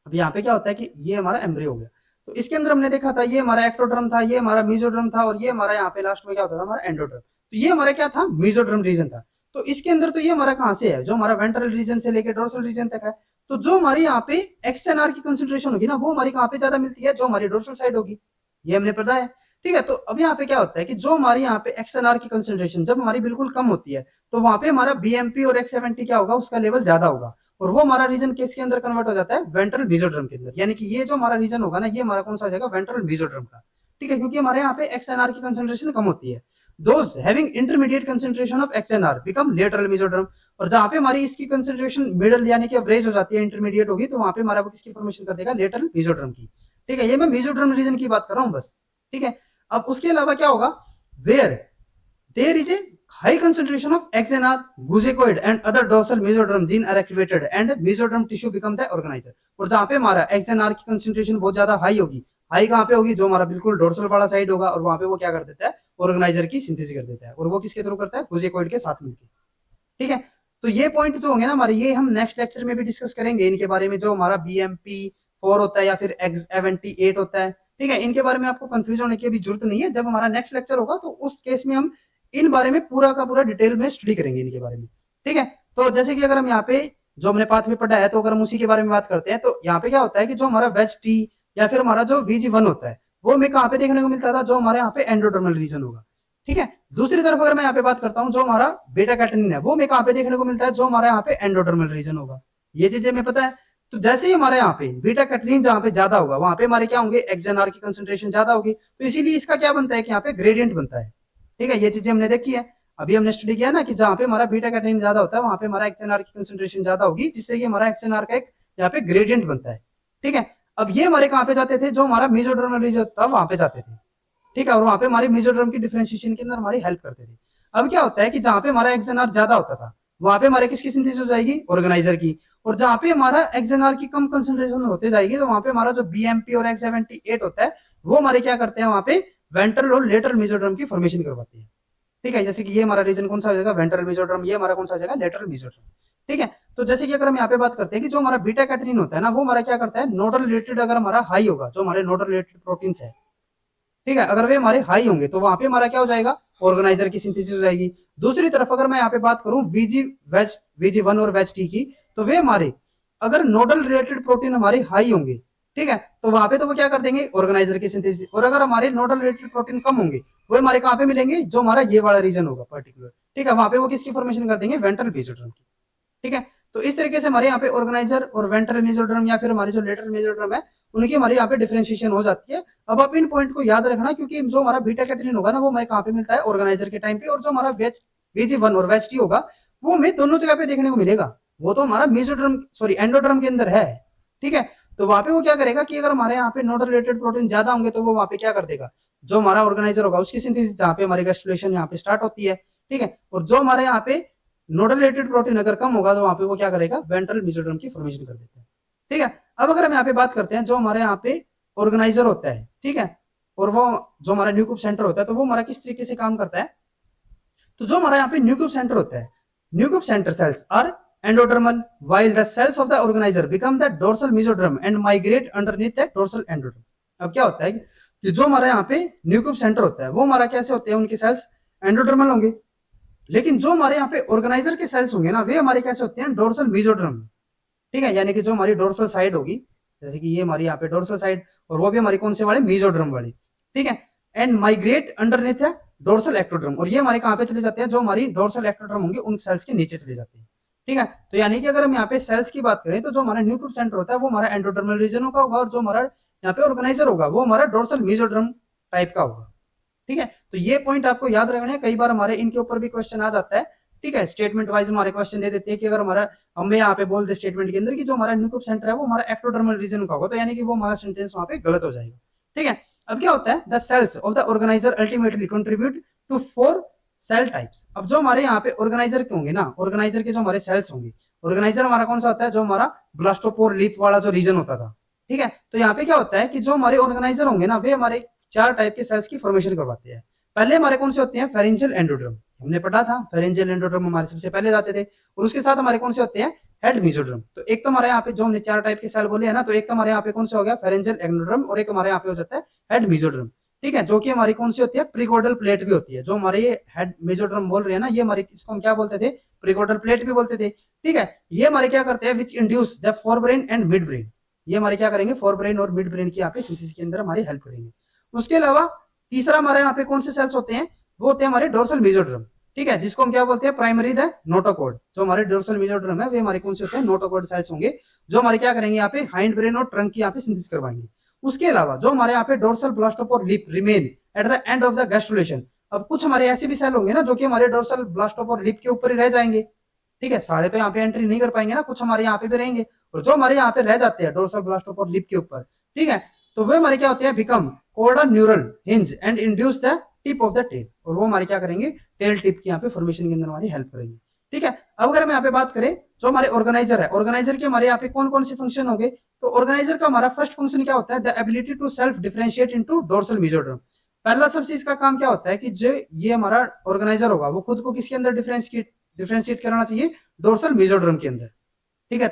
अब यहाँ पे क्या होता है कि ये हमारा एम्ब्रियो हो गया, तो इसके अंदर हमने देखा था ये हमारा एक्टोड्रम था, ये हमारा मेसोड्रम था, और ये हमारा यहाँ पे लास्ट में क्या होता था, हमारा एंडोड्रम। तो ये हमारा क्या था, मेसोड्रम रीजन था। तो इसके अंदर तो ये हमारा कहाँ से है, जो हमारा वेंट्रल रीजन से लेके डोर्सल रीजन तक है। तो जो हमारी यहाँ पे XNR की कंसेंट्रेशन होगी ना, वो हमारी कहाँ पे ज्यादा मिलती है, जो हमारी डोर्सल साइड होगी, ये हमने पता है, ठीक है। तो अब यहाँ पे क्या होता है कि जो हमारी यहाँ पे XNR की कंसेंट्रेशन जब हमारी बिल्कुल कम होती है तो वहां पे हमारा BMP और X70 क्या होगा, उसका लेवल ज्यादा होगा, और वो हमारा रीजन किसके अंदर कन्वर्ट हो जाता है, वेंट्रल मेसोड्रम के अंदर। यानी कि ये जो हमारा रीजन होगा ना, ये हमारा कौन सा आ जाएगा, वेंट्रल मेसोड्रम का, ठीक है, क्योंकि हमारे यहाँ पे XNR की कंसेंट्रेशन कम होती है। Those having intermediate concentration of XNR become lateral mesoderm. और जहां पे हमारी इसकी कंसेंट्रेशन मिडल यानी कि एवरेज हो जाती है, इंटरमीडिएट होगी, तो वहां पे हमारा वो किसकी फॉर्मेशन कर देगा, लेटरल मेसोड्रम की, ठीक है। ये मैं मेसोड्रम रीजन की बात कर रहा हूँ बस, ठीक है। अब उसके अलावा क्या होगा, where there is a high concentration of XNR, glucocorticoid and other dorsal mesoderm gene are activated and mesoderm tissue become the organizer। और जहां पे हमारा XNR की कंसेंट्रेशन बहुत ज्यादा हाई होगी, हाई कहां पे होगी, जो हमारा बिल्कुल डोर्सल वाला साइड होगा, और वहां पे वो क्या कर देता है, ऑर्गेनाइजर की सिंथेसिस कर देता है, और वो किसके थ्रू करता है, ग्लूकोकोइड के साथ मिलकर, ठीक है। तो ये पॉइंट जो होंगे ना हमारे, ये हम नेक्स्ट लेक्चर में भी डिस्कस करेंगे इनके बारे में, जो हमारा BMP4 होता है या फिर X78 होता है, ठीक है। इनके बारे में आपको कंफ्यूज होने की भी जरूरत नहीं है, जब हमारा नेक्स्ट लेक्चर होगा तो उस केस में हम इन बारे में पूरा का पूरा डिटेल में स्टडी करेंगे इनके बारे में, ठीक है। तो जैसे कि अगर हम यहाँ पे जो हमने पाथ में पढ़ा है, तो अगर हम उसी के बारे में बात करते हैं, तो यहाँ पे क्या होता है कि जो हमारा वेज टी या फिर हमारा जो VG1 होता है, वो हमें कहाँ पे देखने को मिलता था, जो हमारे यहाँ पे एंडोडर्मल रीजन होगा, ठीक है। दूसरी तरफ अगर मैं यहाँ पे बात करता हूँ, जो हमारा बेटा कैटेनिन है, वो हमें कहाँ पे देखने को मिलता है, जो हमारे यहाँ पे एंडोडर्मल रीजन होगा। ये चीजें हमें पता है। तो जैसे ही हमारे यहाँ पे बीटा कैटेनिन जहाँ पे ज्यादा होगा, वहां पे हमारे क्या होंगे, XNR की कंसेंट्रेशन ज्यादा होगी, तो इसीलिए इसका क्या बनता है कि यहाँ पे ग्रेडियंट बनता है, ठीक है। ये चीजें हमने देखी है, अभी हमने स्टडी किया ना कि जहाँ पे हमारा बीटा कैटेनिन ज्यादा होता है वहां पे हमारा XNR की कंसेंट्रेशन ज्यादा होगी, जिससे कि हमारा XNR का एक यहाँ पे ग्रेडियंट बनता है, ठीक है। अब ये हमारे कहाँ पे जाते थे, जो हमारा मेसोडर्मल रीजन था वहां पे जाते थे, ठीक है, और वहां पे हमारी मेसोडर्म की डिफरेंशिएशन के अंदर हमारी हेल्प करते थे। अब क्या होता है कि जहाँ पे हमारा XNR ज्यादा होता था वहां पे हमारे किसकी सिंथेसिस हो जाएगी, ऑर्गेनाइजर की, और जहाँ पे हमारा XNR की कम कंसेंट्रेशन होते जाएगी, तो वहां पे हमारा जो BMP और X78 होता है वो हमारे क्या करते हैं, वहां पे वेंट्रल और लेटरल मेसोडर्म की फॉर्मेशन करवाते हैं, ठीक है। जैसे कि ये हमारा रीजन कौन सा हो जाएगा, वेंट्रल मेसोडर्म, ये हमारा कौन सा हो जाएगा, लेटरल मेसोडर्म, ठीक है। तो जैसे कि अगर हम यहाँ पे बात करते हैं कि जो हमारा बीटा कैटनिन होता है ना, वो हमारा क्या करता है, नोडल रिलेटेड अगर हमारा हाई होगा, जो हमारे नोडल रिलेटेड प्रोटीन है, ठीक है, अगर वे हमारे हाई होंगे तो वहां पे हमारा क्या हो जाएगा, ऑर्गेनाइजर की सिंथेसिस हो जाएगी। दूसरी तरफ अगर मैं यहाँ पे बात करूं VG1 और VEG की, तो वे हमारे अगर नोडल रिलेटेड प्रोटीन हमारे हाई होंगे, ठीक है, तो वहां पे तो वो क्या कर देंगे, ऑर्गेनाइजर की सिंथेसिस। और अगर हमारे नोडल रिलेटेड प्रोटीन कम होंगे, वो हमारे कहाँ पे मिलेंगे, जो हमारा ये वाला रीजन होगा पर्टिकुलर, ठीक है, वहां पे वो किसकी फॉर्मेशन कर देंगे, वेंट्रल मेसोडर्म की। ठीक है। तो इस तरीके से हमारे यहाँ पे ऑर्गेनाइजर और वेंट्रल मेसोडर्म या फिर हमारे जो लेटरल मेसोडर्म है, उनकी हमारे यहाँ पे डिफरेंशिएशन हो जाती है। अब आप इन पॉइंट को याद रखना, क्योंकि जो हमारा बीटा कैटेनिन होगा ना, वो हमें कहाँ पे मिलता है, ऑर्गेनाइजर के टाइम पे, और जो हमारा VG1 और VEG होगा, वो हमें दोनों जगह पे देखने को मिलेगा। वो तो हमारा मेसोडर्म सॉरी एंडोडर्म के अंदर है। ठीक है। तो वहां पे वो क्या करेगा कि अगर हमारे यहाँ पे नोडल रिलेटेड प्रोटीन ज्यादा होंगे, तो वो वहां पे क्या कर देगा, जो हमारा ऑर्गेनाइजर होगा उसकी सिंथेसिस जहाँ पे हमारी गैस्ट्रुलेशन यहाँ पे स्टार्ट होती है। ठीक है। और जो हमारे यहाँ पे नोडल रिलेटेड प्रोटीन अगर कम होगा, तो वहां पे वो क्या करेगा, वेंट्रल मेसोडर्म की फॉर्मेशन कर देता है। ठीक है। अब अगर हम यहाँ पे बात करते हैं, जो हमारे यहाँ पे ऑर्गेनाइजर होता है, ठीक है, और वो जो हमारा न्यूक्लियर सेंटर होता है, तो वो हमारा किस तरीके से काम करता है। तो जो हमारा यहाँ पे न्यूक्लियर सेंटर होता है, nuclear centre cells are endodermal while the cells of the organizer become the dorsal mesoderm and migrate underneath the dorsal endoderm। अब क्या होता है कि जो हमारा यहाँ पे न्यूक्लियर सेंटर होता है, वो हमारा कैसे होते हैं, उनके सेल्स एंडोडर्मल होंगे। लेकिन जो हमारे यहाँ पे ऑर्गेनाइजर के सेल्स होंगे ना, वे हमारे कैसे होते हैं, डोर्सल मेसोडर्म। ठीक है। यानी कि जो हमारी डोर्सल साइड होगी, जैसे कि ये हमारी यहाँ पे डोर्सल साइड, और वो भी हमारी कौन से वाले, मेसोडर्म वाली। ठीक है। एंड माइग्रेट अंडरनेथ है डोर्सल एक्टोडर्म, और ये हमारे कहाँ पे चले जाते हैं, जो हमारी डोर्सल एक्टोडर्म होंगे उन सेल्स के नीचे चले जाते हैं। ठीक है। तो यानी कि अगर हम यहाँ पे सेल्स की बात करें, तो जो हमारा न्यूक्लियर सेंटर होता है वो हमारा एंडोडर्मल रीजन का होगा, और जो हमारा यहाँ पे ऑर्गेनाइजर होगा वो हमारा डोर्सल मेसोडर्म टाइप का होगा। ठीक है। तो ये पॉइंट आपको याद रखना है, कई बार हमारे इनके ऊपर भी क्वेश्चन आ जाता है। ठीक है। स्टेटमेंट वाइज हमारे क्वेश्चन दे देते हैं कि अगर हमारा हमें यहाँ पे बोल दे स्टेटमेंट के अंदर कि जो हमारा न्यूक्लियर सेंटर है वो हमारा एक्टोडर्मल रीजन का होगा, तो यानी कि वो हमारा सेंटेंस वहां पे गलत हो जाएगा। ठीक है। अब क्या होता है, the cells of the organiser ultimately contribute to 4 cell types. अब जो हमारे यहाँ पे ऑर्गेनाइजर के होंगे ना, ऑर्गेनाइजर के जो हमारे सेल्स होंगे, ऑर्गेनाइजर हमारा कौन सा होता है, जो हमारा ब्लास्टोपोर लीफ वाला जो रीजन होता था। ठीक है। तो यहाँ पे क्या होता है कि जो हमारे ऑर्गेनाइजर होंगे ना, वे हमारे 4 टाइप के सेल्स की फॉर्मेशन करवाते हैं। पहले हमारे कौन से होते हैं, फेरेंजियल एंडोड्रम, हमने पढ़ा था, फेरेंजियल एंडोड्रम हमारे सबसे पहले जाते थे। और उसके साथ हमारे कौन से होते हैं, हेड मेसोड्रम। तो एक तो हमारे यहाँ पे जो हमने 4 टाइप के सेल बोले है ना, तो एक तो हमारे यहाँ पे कौन सा हो गया, फेरेंजियल एंडोड्रम, और एक हमारे यहाँ पे हो जाता है हेड मेसोड्रम। ठीक है। जो कि हमारी कौन सी होती है, प्रीकोडल प्लेट भी होती है। जो हमारे ये हेड मेसोड्रम बोल रहे हैं ना, ये हमारे इसको हम क्या बोलते थे, प्रीकोडल प्लेट भी बोलते थे। ठीक है। ये हमारे क्या करते हैं, which induce the fore brain and mid brain. ये हमारे क्या करेंगे, फोर ब्रेन और मिड ब्रेन की यहाँ पे सिंथेसिस के अंदर हमारी हेल्प करेंगे। उसके अलावा तीसरा हमारे यहाँ पे कौन से सेल्स होते हैं, वो होते हैं हमारे डोर्सल मेसोड्रम। ठीक है। जिसको हम क्या बोलते हैं, प्राइमरी द नोटोकॉर्ड। जो हमारे डोर्सल मेसोड्रम है, वे हमारे कौन से होते हैं, नोटोकॉर्ड सेल्स होंगे, जो हमारे क्या करेंगे, यहाँ पे हाइंड ब्रेन और ट्रंक की यहाँ पे सिंथेसिस करवाएंगे। उसके अलावा जो हमारे यहाँ पे dorsal blastopore lip remain at the end of the gastrulation. अब कुछ हमारे ऐसे भी सेल होंगे ना, जो कि हमारे डोर्सल ब्लास्टोपोर लिप के ऊपर ही रह जाएंगे। ठीक है। सारे तो यहाँ पे एंट्री नहीं कर पाएंगे ना, कुछ हमारे यहाँ पे भी रहेंगे, और जो हमारे यहाँ पे रह जाते हैं डोर्सल ब्लास्टोपोर लिप के ऊपर, ठीक है, तो वे हमारे क्या होते हैं, बिकम कोडा neural hinge and induce the tip of the tail. और वो हमारे क्या करेंगे, टेल टिप की यहाँ पे फॉर्मेशन के अंदर हमारी हेल्प करेंगे। ठीक है। अब अगर हम यहाँ पे बात करें, जो हमारे ऑर्गेनाइजर है, ऑर्गेनाइजर के हमारे यहाँ पे कौन कौन से फंक्शन होंगे, तो ऑर्गेनाइजर का हमारा फर्स्ट फंक्शन क्या होता है, the ability to self differentiate into dorsal mesoderm. पहला सबसे इसका काम क्या होता है कि जो ये हमारा ऑर्गेनाइजर होगा, वो खुद को किसके अंदर डिफरेंशिएट करना चाहिए, डोर्सल मेसोड्रम के अंदर। ठीक है।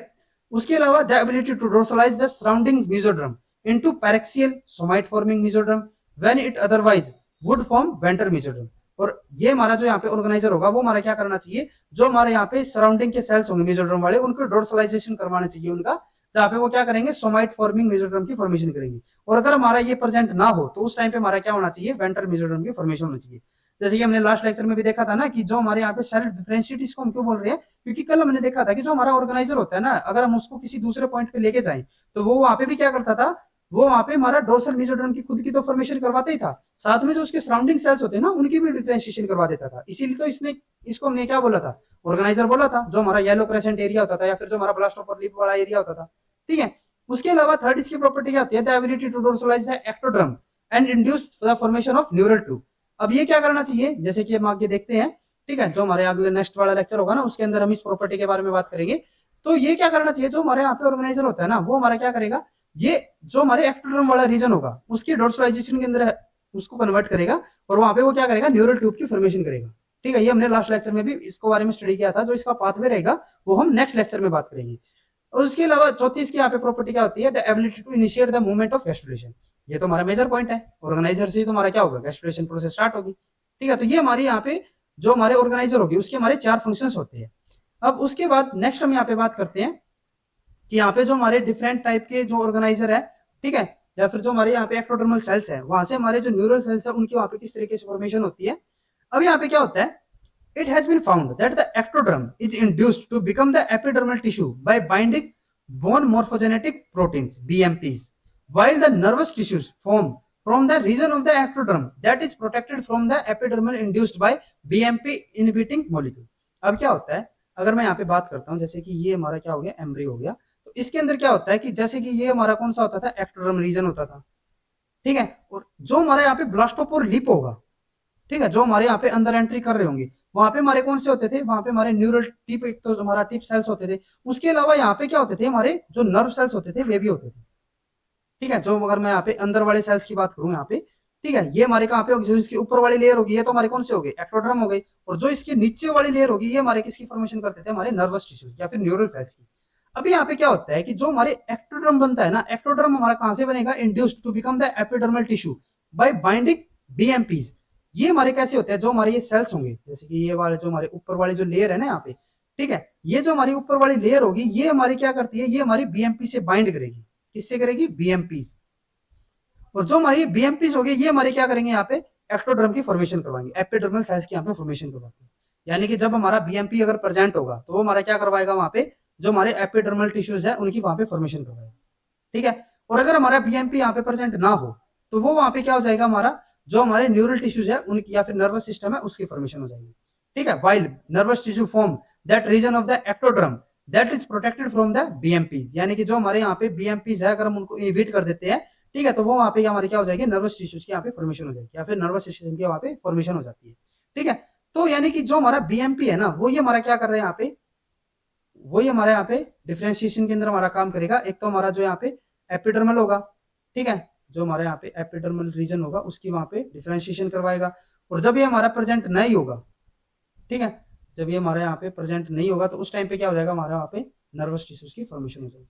उसके अलावा the ability to dorsalize the surrounding mesoderm into paraxial somite forming mesoderm when it otherwise would form ventral mesoderm. और ये हमारा जो यहाँ पे ऑर्गेनाइजर होगा, वो हमारा क्या करना चाहिए, जो हमारे यहाँ पे सराउंडिंग के सेल्स होंगे मेसोड्रम वाले, उनको डोर्सलाइजेशन करवाना चाहिए उनका, जहाँ पे वो क्या करेंगे, सोमाइट फॉर्मिंग मेसोड्रम की फॉर्मेशन करेंगे। और अगर हमारा ये प्रेजेंट ना हो, तो उस टाइम पे हमारा क्या होना चाहिए, वेंटर मेसोड्रम की फॉर्मेशन होना चाहिए। जैसे कि हमने लास्ट लेक्चर में भी देखा था ना, कि जो हमारे यहाँ पे सेल्फ डिफरेंशिएट, इसको हम क्यों बोल रहे हैं, क्योंकि कल हमने देखा था कि जो हमारा ऑर्गेनाइजर होता है ना, अगर हम उसको किसी दूसरे पॉइंट पे लेके जाएं, तो वो वहां पे भी क्या करता था, वो वहां पे हमारा डोर्सल मेसोड्रम की खुद की तो फॉर्मेशन करवाता ही था, साथ में जो उसके सराउंडिंग सेल्स होते हैं ना, उनकी भी डिफरेंशिएशन करवा देता था। इसीलिए तो इसको हमने क्या बोला था, ऑर्गेनाइजर बोला था, जो हमारा येलो क्रेसेंट एरिया होता था, या फिर जो हमारा ब्लास्टोपोर लिप वाला एरिया होता था। ठीक है। उसके अलावा थर्ड इसकी प्रॉपर्टी क्या होती है, the ability to dorsalize the ectoderm and induce the formation of neural tube. अब ये क्या करना चाहिए, जैसे कि हम आगे देखते हैं, ठीक है, जो हमारे अगले नेक्स्ट वाला लेक्चर होगा ना, उसके अंदर हम इस प्रॉपर्टी के बारे में बात करेंगे। तो ये क्या करना चाहिए, जो हमारे यहाँ पे ऑर्गेनाइजर होता है ना, वो हमारा क्या करेगा, ये जो हमारे एक्टोड्रम वाला रीजन होगा, उसकी डोर्सलाइजेशन के अंदर उसको कन्वर्ट करेगा, और वहां पे वो क्या करेगा, न्यूरल ट्यूब की फॉर्मेशन करेगा। ठीक है, ये हमने लास्ट लेक्चर में भी इसको बारे में स्टडी किया था। जो इसका पाथवे रहेगा वो हम नेक्स्ट लेक्चर में बात करेंगे। और उसके अलावा चौथी इसकी यहाँ पे प्रॉपर्टी क्या होती है, the ability to initiate the movement of gastrulation. ये तो हमारा मेजर पॉइंट है, ऑर्गेनाइजर से ही तो हमारा क्या होगा, गैस्ट्रुलेशन प्रोसेस स्टार्ट होगी। ठीक है, तो ये हमारी यहाँ पे जो हमारे ऑर्गेनाइजर होगी उसके हमारे 4 फंक्शंस होते हैं। अब उसके बाद नेक्स्ट हम यहाँ पे बात करते हैं कि यहाँ पे जो हमारे डिफरेंट टाइप के जो ऑर्गेनाइजर है, ठीक है, या फिर जो हमारे यहाँ पे एक्टोडर्मल सेल्स है, वहां से हमारे जो न्यूरल सेल्स है उनकी वहां पे किस तरीके से फॉर्मेशन होती है। अब यहाँ पे क्या होता है, it has been found that the ectoderm is induced to become the epidermal tissue by binding bone morphogenetic proteins BMPs, while the nervous tissues form from the region of the ectoderm that is protected from the epidermal induced by BMP inhibiting molecule। अब क्या होता है, अगर मैं यहाँ पे बात करता हूँ, जैसे कि ये हमारा क्या हो गया, एम्ब्रियो हो गया, तो इसके अंदर क्या होता है कि जैसे कि ये हमारा कौन सा होता था, ectoderm रीजन होता था। ठीक है, और जो हमारे यहाँ पे ब्लास्टोपोर लिप होगा, ठीक है, जो हमारे यहाँ पे अंदर एंट्री कर रहे होंगे, वहां पे हमारे कौन से होते थे, वहां पे हमारे न्यूरल टिप, एक तो हमारा टिप सेल्स होते थे। उसके अलावा यहाँ पे क्या होते थे, हमारे जो नर्व सेल्स होते थे वे भी होते थे। ठीक है, जो अगर मैं यहाँ पे अंदर वाले सेल्स की बात करूँ यहाँ पे, ठीक है, ये हमारे कहाँ पे होगी, जो इसकी ऊपर वाली लेयर होगी ये तो हमारे कौन से हो गए, एक्टोडर्म हो गई। और जो इसके नीचे वाली लेयर होगी ये हमारे किसकी फॉर्मेशन करते थे, हमारे नर्वस टिश्यू या फिर न्यूरल सेल्स की। अभी यहाँ पे क्या होता है कि जो हमारे एक्टोडर्म बनता है ना, एक्टोडर्म हमारा कहां से बनेगा, induced to become the epidermal tissue by binding BMPs. ये हमारे कैसे होते हैं, जो हमारे ये सेल्स होंगे, जैसे कि ये वाले जो हमारे ऊपर वाली जो लेयर है ना यहाँ पे, ठीक है, ये जो हमारी ऊपर वाली लेयर होगी ये हमारी क्या करती है, ये हमारी बीएमपी से बाइंड करेगी। किससे करेगी, बीएमपी। और जो हमारी बीएमपीज होगी ये हमारे क्या करेंगे, यहाँ पे एक्टोडर्म की फॉर्मेशन करवाएंगे, एपिडर्मल सेल्स की यहाँ पे फॉर्मेशन करवाते हैं। यानी कि जब हमारा बीएमपी अगर प्रेजेंट होगा तो वो हमारा क्या करवाएगा, वहां पे जो हमारे एपिडर्मल टिश्यूज है उनकी वहां पे फॉर्मेशन करवाएगा। ठीक है, और अगर हमारा बीएमपी यहाँ पे प्रेजेंट ना हो तो वो वहां पे क्या हो जाएगा, हमारा जो हमारे न्यूरल टिश्यूज है उनकी या फिर नर्वस सिस्टम है उसकी फॉर्मेशन हो जाएगी। ठीक है, while nervous tissue form that region of the ectoderm that is protected from the BMP. यानी कि जो हमारे यहाँ पे बीएमपी है अगर हम उनको इनहिबिट कर देते हैं, ठीक है, तो वो वहां पे हमारी क्या हो जाएगी, नर्वस टिश्यूज की यहाँ पे फॉर्मेशन हो जाएगी या फिर नर्वस सिस्टम की वहां पे फॉर्मेशन हो जाती है। ठीक है, तो यानी कि जो हमारा बीएमपी है ना वो ये हमारा क्या कर रहे हैं यहाँ पे, वो ये हमारे यहाँ पे डिफरेंशिएशन के अंदर हमारा काम करेगा। एक तो हमारा जो यहाँ पे एपिडर्मल होगा, ठीक है, जो हमारे यहाँ पे एपिडर्मल रीजन होगा उसकी वहां पे डिफरेंशिएशन करवाएगा। और जब ये हमारा प्रेजेंट नहीं होगा, ठीक है, जब ये हमारे यहाँ पे प्रेजेंट नहीं होगा तो उस टाइम पे क्या हो जाएगा, हमारे वहां पे नर्वस टिश्यूज की फॉर्मेशन हो जाएगी।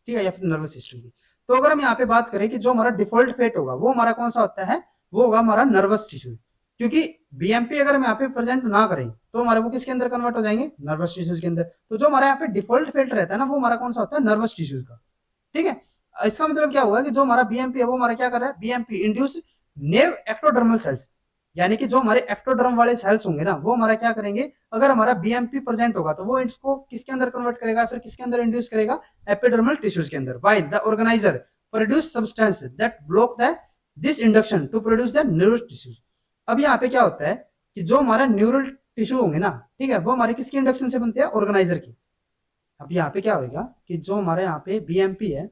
ठीक है, या फिर नर्वस सिस्टम की। तो अगर हम यहाँ पे बात करें कि जो हमारा डिफॉल्ट फेट होगा वो हमारा कौन सा होता है, वो होगा हमारा नर्वस टिश्यू। क्योंकि बीएमपी अगर हम यहाँ पे प्रेजेंट ना करें तो हमारे वो किसके अंदर कन्वर्ट हो जाएंगे, नर्वस टिश्यूज के अंदर। तो जो हमारे यहाँ पे डिफॉल्ट फेट रहता है ना वो हमारा कौन सा होता है, नर्वस टिश्यूज का। ठीक है, इसका मतलब क्या हुआ कि जो हमारा बीएमपी है वो हमारा क्या कर रहा है, बीएमपी इंड्यूस नेव एक्टोडर्मल सेल्स। यानी कि जो हमारे एक्टोडर्म वाले सेल्स होंगे ना वो हमारा क्या करेंगे, अगर हमारा बीएमपी प्रेजेंट होगा तो वो इसको किसके अंदर कन्वर्ट करेगा, फिर किसके अंदर इंड्यूस करेगा, एपिडर्मल टिश्यूज के अंदर। While the organiser produce substance that block the this induction to produce the neural tissues. अब यहाँ पे क्या होता है कि जो हमारा न्यूरल टिश्यू होंगे ना, ठीक है, वो हमारे किसकी इंडक्शन से बनते हैं, ऑर्गेनाइजर की। अब यहाँ पे क्या होगा कि जो हमारे यहाँ पे बीएमपी है,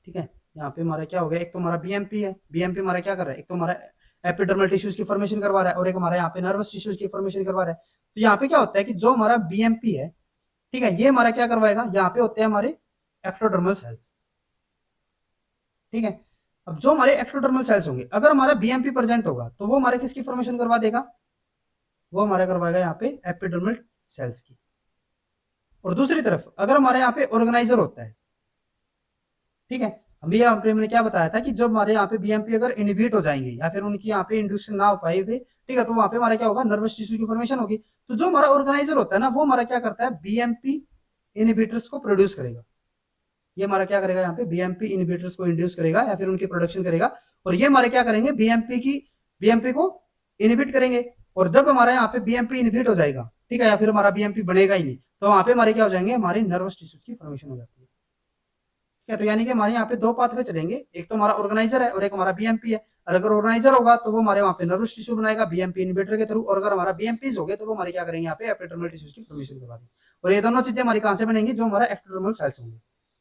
ठीक है, यहाँ पे हमारा क्या हो गया, एक तो हमारा बीएमपी है, बीएमपी हमारा क्या कर रहा है, एक तो हमारा एपिडर्मल टिश्यूज की फॉर्मेशन करवा रहा है और एक हमारा यहाँ पे नर्वस टिश्यूज की फॉर्मेशन करवा रहा है। तो यहाँ पे क्या होता है कि जो हमारा बीएमपी है, ठीक है, ये हमारा क्या करवाएगा, यहाँ पे होते हैं हमारे एक्टोडर्मल सेल्स। ठीक है, अब जो हमारे एक्टोडर्मल सेल्स होंगे अगर हमारा बीएमपी प्रेजेंट होगा तो वो हमारे किसकी फॉर्मेशन करवा देगा, वो हमारा करवाएगा यहाँ पे एपिडर्मल सेल्स की। और दूसरी तरफ अगर हमारे यहाँ पे ऑर्गेनाइजर होता है, ठीक है, अभी यहाँ पे मैंने क्या बताया था कि जब हमारे यहाँ पे बीएमपी अगर इनहिबिट हो जाएंगे या फिर उनकी यहाँ पे इंड्यूशन ना हो पाए, ठीक है, तो वहां पे हमारा क्या होगा, नर्वस टिश्यू की फॉर्मेशन होगी। तो जो हमारा ऑर्गेनाइजर होता है ना वो हमारा क्या करता है, बीएमपी इनहिबिटर्स को प्रोड्यूस करेगा। ये हमारा क्या करेगा, यहाँ पे बीएमपी इनहिबिटर्स को इंड्यूस करेगा या फिर उनकी प्रोडक्शन करेगा। और ये हमारे क्या करेंगे, बीएमपी को इनहिबिट करेंगे। और जब हमारा यहाँ पे बीएमपी इनहिबिट हो जाएगा, ठीक है, या फिर हमारा बीएमपी बढ़ेगा ही नहीं, तो वहां पे हमारे क्या हो जाएंगे, हमारी नर्वस टिश्यू की फॉर्मेशन हो जाती है। ठीक है, तो यानी कि हमारे यहाँ पे दो पाथवे चलेंगे, एक तो हमारा ऑर्गेनाइजर है और एक हमारा बीएमपी है। और अगर ऑर्गेनाइजर होगा तो वो हमारे वहाँ पे नर्वस टिश्यू बनाएगा बीएमपी इनहिबिटर के थ्रू, और अगर हमारा बीएमपीज हो गए तो वो हमारे क्या करेंगे, यहाँ पे एपिडर्मल टिश्यूज की फॉर्मेशन करवा देंगे। और ये दोनों चीजें हमारी कहां से बनेंगी, जो हमारा एक्टोडर्मल सेल्स होंगे।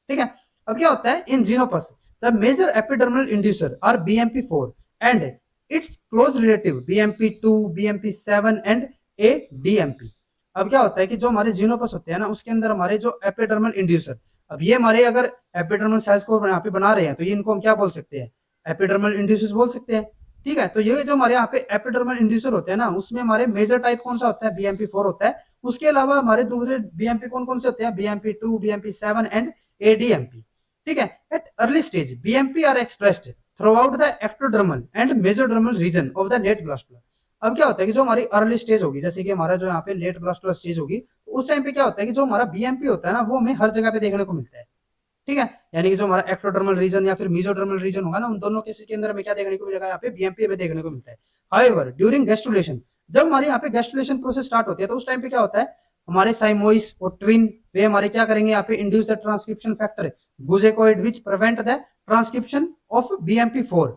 ठीक है, अब क्या होता है in xenopus the major epidermal inducer are BMP four and its close relative BMP two, BMP seven and ADMP. अब क्या होता है कि जो हमारे जीनोपस होते हैं ना उसके अंदर हमारे जो एपिडर्मल इंड्यूसर, अब ये हमारे अगर एपिडर्मल सेल्स को यहाँ पे बना रहे हैं तो ये इनको हम क्या बोल सकते हैं, एपिडर्मल इंड्यूसर्स बोल सकते हैं। ठीक है, तो ये जो हमारे यहाँ पे एपिडर्मल इंड्यूसर होते हैं ना, उसमें हमारे मेजर टाइप कौन सा होता है, BMP4 होता है। उसके अलावा हमारे दूसरे BMP कौन कौन से होते हैं, BMP2, BMP7 एंड ADMP। ठीक है, at early stage BMP are expressed throughout the ectodermal and mesodermal region of the late blastula. अब क्या होता है कि जो हमारी अर्ली स्टेज होगी, जैसे कि हमारा जो यहाँ पे लेट ब्लास्टुला स्टेज होगी, तो उस टाइम पे क्या होता है कि जो हमारा BMP होता है ना, वो हमें हर जगह पे देखने को मिलता है। ठीक है, यानी कि जो हमारा एक्टोडर्मल रीजन या फिर मेसोडर्मल रीजन होगा ना, उन दोनों केसेस के अंदर हमें क्या देखने को मिलेगा, यहाँ पे BMP हमें देखने को मिलता है। हाउएवर ड्यूरिंग गैस्ट्रुलेशन, जब हमारे यहाँ पे गैस्ट्रुलेशन प्रोसेस स्टार्ट होती है, तो उस टाइम पे क्या होता है, हमारे साइमोइस और ट्विन वे हमारे क्या करेंगे, यहाँ पे induce the transcription factor goosecoid which prevent the transcription of BMP4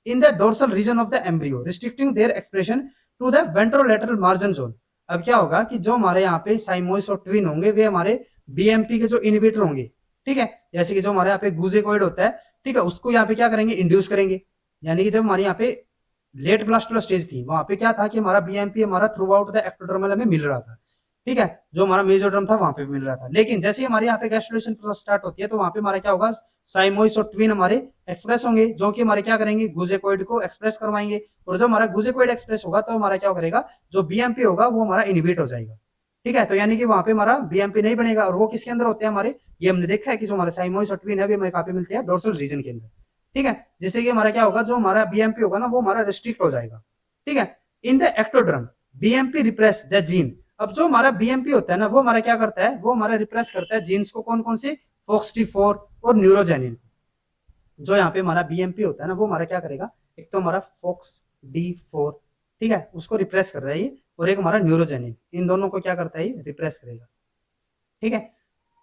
in the dorsal region of the embryo, restricting their expression to the ventrolateral margin zone. अब क्या होगा कि जो हमारे यहाँ पे साइमोइस और ट्विन होंगे, वे हमारे BMP के जो इनिबिटर होंगे, ठीक है, जैसे कि जो हमारे यहाँ पे गुजेकोइड होता है, ठीक है, उसको यहाँ पे क्या करेंगे, इंड्यूस करेंगे। यानी कि जब हमारे यहाँ पे लेट ब्लास्टुला स्टेज थी, वहां पे क्या था कि हमारा BMP हमारा थ्रू आउट द एक्टोडर्मल हमें मिल रहा था। ठीक है, जो हमारा मेसोडर्म था वहां पे भी मिल रहा था। लेकिन जैसे ही हमारे यहाँ पे गैस्ट्रुलेशन प्रोसेस स्टार्ट होती है, तो वहां पे हमारा क्या होगा, साइमोइस और ट्विन हमारे एक्सप्रेस होंगे, जो कि हमारे क्या करेंगे, गुजेकोइड को एक्सप्रेस करवाएंगे। और जब हमारा गुजेकोइड एक्सप्रेस होगा, तो हमारा क्या करेगा, जो BMP होगा वो हमारा इनिबिट हो जाएगा। ठीक है, तो यानी कि वहां पे हमारा BMP नहीं बनेगा। और वो किसके अंदर होते हैं हमारे, ये हमने देखा है कि जो हमारे साइमोइस और ट्विन है, हमें कहाँ पे मिलते हैं, डोर्सल रीजन के अंदर। ठीक है, जिससे कि हमारा क्या होगा, जो हमारा BMP होगा ना, वो हमारा रिस्ट्रिक्ट हो जाएगा। ठीक है, in the ectoderm BMP repress the gene. अब जो हमारा BMP होता है ना, वो हमारा क्या करता है, वो हमारा रिप्रेस करता है जीन्स को, कौन कौन से, FOXT4 और न्यूरोजेनिन। जो यहाँ पे हमारा BMP होता है ना, वो हमारा क्या करेगा, एक तो हमारा FOXD4, ठीक है, उसको रिप्रेस कर रहा है ये, और एक हमारा न्यूरोजेनिन, इन दोनों को क्या करता है, ये रिप्रेस करेगा। ठीक है,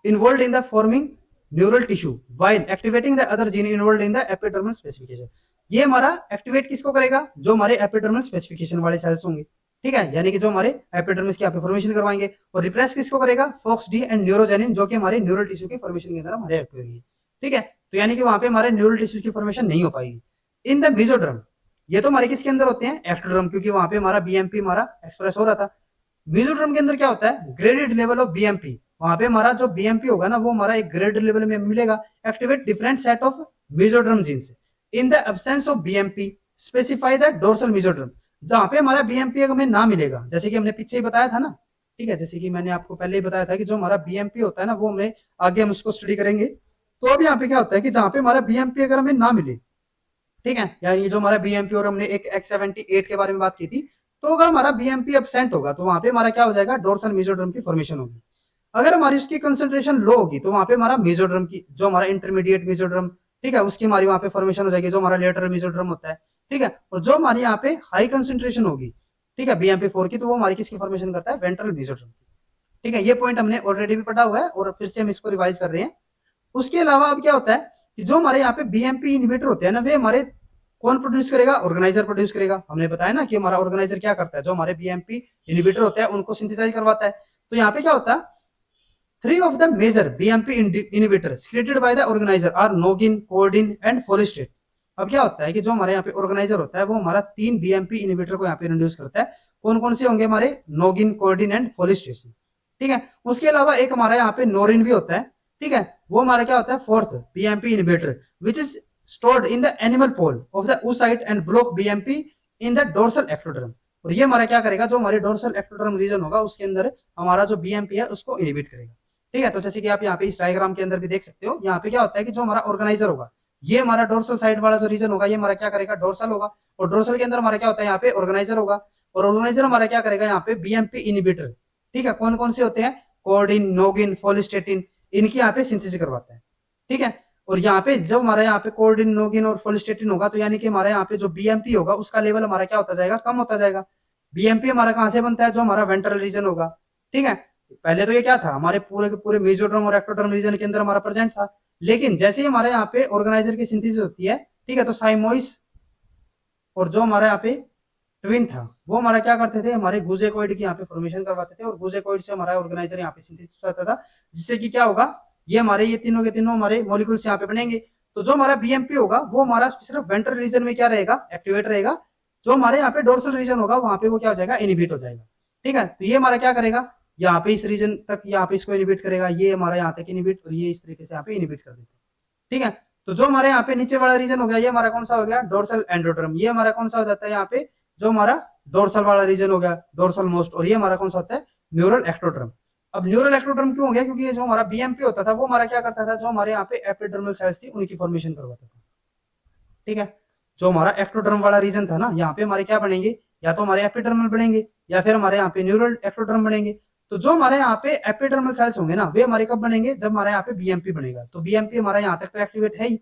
involve in the forming neural tissue while activating the other gene involve in the epidermal specification. ये हमारा एक्टिवेट किसको करेगा, जो हमारे एपिडर्मल स्पेसिफिकेशन वाले सेल्स होंगे। ठीक है, यानी कि जो हमारे एपिडर्मिस की फॉर्मेशन करवाएंगे। और रिप्रेस किसको करेगा, FOXD एंड न्यूरोजेनिन, जो कि हमारे न्यूरल टिश्यू की फॉर्मेशन के अंदर हमारे एक्टिव होगी। ठीक है, तो यानी कि वहां पे हमारे न्यूरल टिश्यू की फॉर्मेशन नहीं हो पाएगी। इन द मेसोड्रम, ये तो हमारे किसके अंदर होते हैं, एक्टोड्रम, क्योंकि वहां पे हमारा BMP हमारा एक्सप्रेस हो रहा था। मेसोड्रम के अंदर क्या होता है, ग्रेडेड लेवल ऑफ BMP। वहां पे हमारा जो BMP होगा ना, वो हमारा एक ग्रेडेड लेवल में मिलेगा। Activate different set of mesoderm genes in the absence of BMP, specify the dorsal mesoderm. जहां पे हमारा BMP हमें ना मिलेगा, जैसे कि हमने पीछे ही बताया था ना, ठीक है, जैसे कि मैंने आपको पहले ही बताया था कि जो हमारा BMP होता है ना, वो हमें आगे हम उसको स्टडी करेंगे। तो अब यहाँ पे क्या होता है कि जहां पे हमारा BMP अगर हमें ना मिले, ठीक है, यानी ये जो हमारा BMP, और हमने एक X78 के बारे में बात की थी, तो अगर हमारा BMP एब्सेंट होगा, तो वहां पे हमारा क्या हो जाएगा, डोर्सल मेसोड्रम की फॉर्मेशन होगी। अगर हमारी उसकी कंसेंट्रेशन लो होगी, तो वहां पे हमारा मेसोड्रम की, जो हमारा इंटरमीडिएट मेसोड्रम, ठीक है, उसकी हमारी वहां पे फॉर्मेशन हो जाएगी, जो हमारा लेटरल मेसोड्रम होता है। ठीक है, और जो हमारी यहाँ पे हाई कंसेंट्रेशन होगी, ठीक है, BMP4 की, तो वो हमारी किसकी फॉर्मेशन करता है, वेंट्रल मेसोड्रम की। ठीक है, ये पॉइंट हमने ऑलरेडी भी पढ़ा हुआ है, और फिर से हम इसको रिवाइज कर रहे हैं। उसके अलावा अब क्या होता है कि जो हमारे यहाँ पे BMP इनिबिटर होते हैं ना, वे हमारे कौन प्रोड्यूस करेगा, ऑर्गेनाइजर प्रोड्यूस करेगा। हमने बताया ना कि हमारा ऑर्गेनाइजर क्या करता है, जो हमारे BMP इनिबिटर होते हैं उनको सिंथेसाइज करवाता है। तो यहाँ पे क्या होता है, 3 of the major BMP inhibitors created by the organizer are nogin, coordin and follistatin। अब क्या होता है कि जो हमारे यहाँ पे ऑर्गेनाइजर होता है, वो हमारा 3 BMP इनिबिटर को यहाँ पे इंट्रोड्यूस करता है। कौन कौन से होंगे, हमारे नोगिन, कोर्डिन एंड फोलिस्टेसिन। ठीक है, उसके अलावा एक हमारा यहाँ पे नोरिन भी होता है। ठीक है, वो हमारा क्या होता है, 4th BMP inhibitor which is stored in the animal pole of the oocyte and block BMP in the dorsal ectoderm। और ये हमारा क्या करेगा, जो हमारे डोर्सल एक्टोडर्म रीजन होगा, उसके अंदर हमारा जो BMP है उसको इनिबिट करेगा। ठीक है, तो जैसे कि आप यहाँ पे इस डायग्राम के अंदर भी देख सकते हो, यहाँ पे क्या होता है कि जो हमारा ऑर्गेनाइजर होगा, ये हमारा डोर्सल साइड वाला जो रीजन होगा, ये हमारा क्या करेगा, डोर्सल होगा। और डोर्सल के अंदर हमारा क्या होता है, यहाँ पे ऑर्गेनाइजर होगा। और ऑर्गेनाइजर हमारा क्या करेगा, यहाँ पे BMP इनिबिटर। ठीक है, कौन कौन से होते हैं, कोर्डिन, नोगिन, फोलिस्टेटिन, इनकी यहाँ पे सिंथेसिस करवाता है। ठीक है, और यहाँ पे जब हमारा यहाँ पे कोर्डिन, नोगिन और फोलिस्टेटिन होगा, तो यानी कि हमारे यहाँ पे जो BMP होगा, उसका लेवल हमारा क्या होता जाएगा, कम होता जाएगा। BMP हमारा कहाँ से बनता है, जो हमारा वेंट्रल रीजन होगा। ठीक है, पहले तो ये क्या था, हमारे पूरे के पूरे मेसोड्रम और एक्टोड्रम रीजन के अंदर हमारा प्रेजेंट था। लेकिन जैसे ही हमारे यहाँ पे ऑर्गेनाइजर की सिंथेसिस होती है, ठीक है, तो साइमोइस और जो हमारा यहाँ पे ट्विन था, वो हमारा क्या करते थे, हमारे गुजेकोइड की यहाँ पे फॉर्मेशन करवाते थे, और गुजेकोइड से हमारा ऑर्गेनाइजर यहाँ पे सिंथेसिस होता था, जिससे कि क्या होगा, ये हमारे ये तीनों के तीनों हमारे मॉलिक्यूल्स यहाँ पे बनेंगे। तो जो हमारा BMP होगा, वो हमारा सिर्फ वेंट्रल रीजन में क्या रहेगा, एक्टिवेट रहेगा। जो हमारे यहाँ पे डोर्सल रीजन होगा, वहां पे वो क्या हो जाएगा, इनिबिट हो जाएगा। ठीक है, तो ये हमारा क्या करेगा, यहाँ पे इस रीजन तक यहाँ पे इसको इनिबिट करेगा, ये हमारा यहाँ तक इनिबिट, और ये इस तरीके से यहाँ पे इनिबिट कर देते हैं। ठीक है, तो जो हमारे यहाँ पे नीचे वाला रीजन हो गया, ये हमारा कौन सा हो गया, डोर्सल एंडोड्रम। ये हमारा कौन सा हो जाता है यहाँ पे, जो हमारा डोर्सल वाला रीजन हो गया, डोर्सल मोस्ट। और ये हमारा कौन सा होता है, न्यूरल एक्टोड्रम। अब न्यूरल एक्टोड्रम क्यों हो गया, क्योंकि ये जो हमारा बीएमपी होता था वो हमारा क्या करता था, जो हमारे यहाँ पे एपिडर्मल सेल्स थी उनकी फॉर्मेशन करवाता था। ठीक है, जो हमारा एक्टोड्रम वाला रीजन था ना, यहाँ पे हमारे क्या बनेंगे, या तो हमारे एपिडर्मल बनेंगे या फिर हमारे यहाँ पे न्यूरल एक्टोड्रम बनेंगे। तो जो हमारे यहाँ पे एपिडर्मल सेल्स होंगे ना, वे हमारे कब बनेंगे, जब हमारे यहाँ पे बीएमपी बनेगा। तो बीएमपी हमारा यहाँ तक तो एक्टिवेट है ही।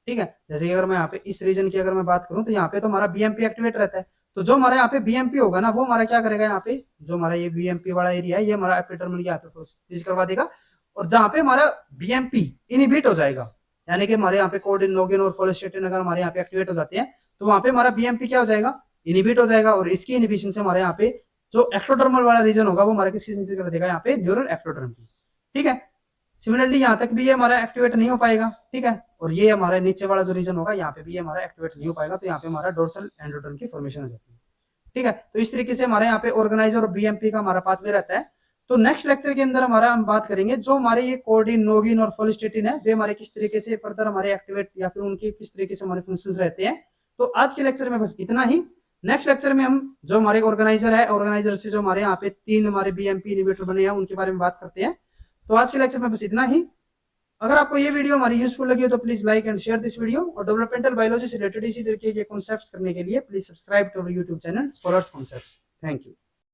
ठीक है, जैसे कि अगर मैं यहाँ पे इस रीजन की अगर मैं बात करूं, तो यहाँ पे तो हमारा बीएमपी एक्टिवेट रहता है। तो जो हमारे यहाँ पे बीएमपी होगा ना, वो हमारा क्या करेगा, यहाँ पे जो हमारा ये बीएमपी वाला एरिया है, ये हमारा एपिडर्मल यहाँ पे चीज करवा देगा। और जहाँ पे हमारा बीएमपी इनहिबिट हो जाएगा, यानी कि हमारे यहाँ पे कोडिन, लोगिन और फोलेस्टेटिन अगर हमारे यहाँ पे एक्टिवेट हो जाते हैं, तो वहां पे हमारा बीएमपी क्या हो जाएगा, इनहिबिट हो जाएगा। और इसकी इनहिबिशन से हमारे यहाँ पे जो एक्टोडर्मल वाला रीजन होगा, वो हमारे किसकी सिंथेसिस कर देगा, यहाँ पे न्यूरल एक्टोडर्म की। ठीक है, सिमिलरली यहाँ तक भी ये हमारा एक्टिवेट नहीं हो पाएगा। ठीक है, और ये हमारे नीचे वाला जो रीजन होगा, यहाँ पे भी ये हमारा एक्टिवेट नहीं हो पाएगा। तो यहाँ पे हमारा डोर्सल एंडोडर्म की फॉर्मेशन हो जाती है। ठीक है, तो इस तरीके से हमारे यहाँ पे ऑर्गेनाइजर और बीएमपी का हमारा पाथवे रहता है। तो नेक्स्ट लेक्चर के अंदर हमारा हम बात करेंगे जो हमारे ये कोडिन, नोगिन और फोलिस्टेटिन है, वे हमारे किस तरीके से फर्दर हमारे एक्टिवेट या फिर उनके किस तरीके से हमारे फंक्शंस रहते हैं। तो आज के लेक्चर में बस इतना ही। नेक्स्ट लेक्चर में हम जो हमारे ऑर्गेनाइजर है, ऑर्गेनाइजर से जो हमारे यहाँ पे 3 हमारे बीएमपी इनहिबिटर बने हैं, उनके बारे में बात करते हैं। तो आज के लेक्चर में बस इतना ही। अगर आपको ये वीडियो हमारी यूजफुल लगी हो तो please like and share this video. और डेवलपमेंटल बायोलॉजी से रिलेटेड इसी तरीके के कॉन्सेप्ट्स करने के लिए please subscribe to our YouTube channel Scholars Concepts. Thank you.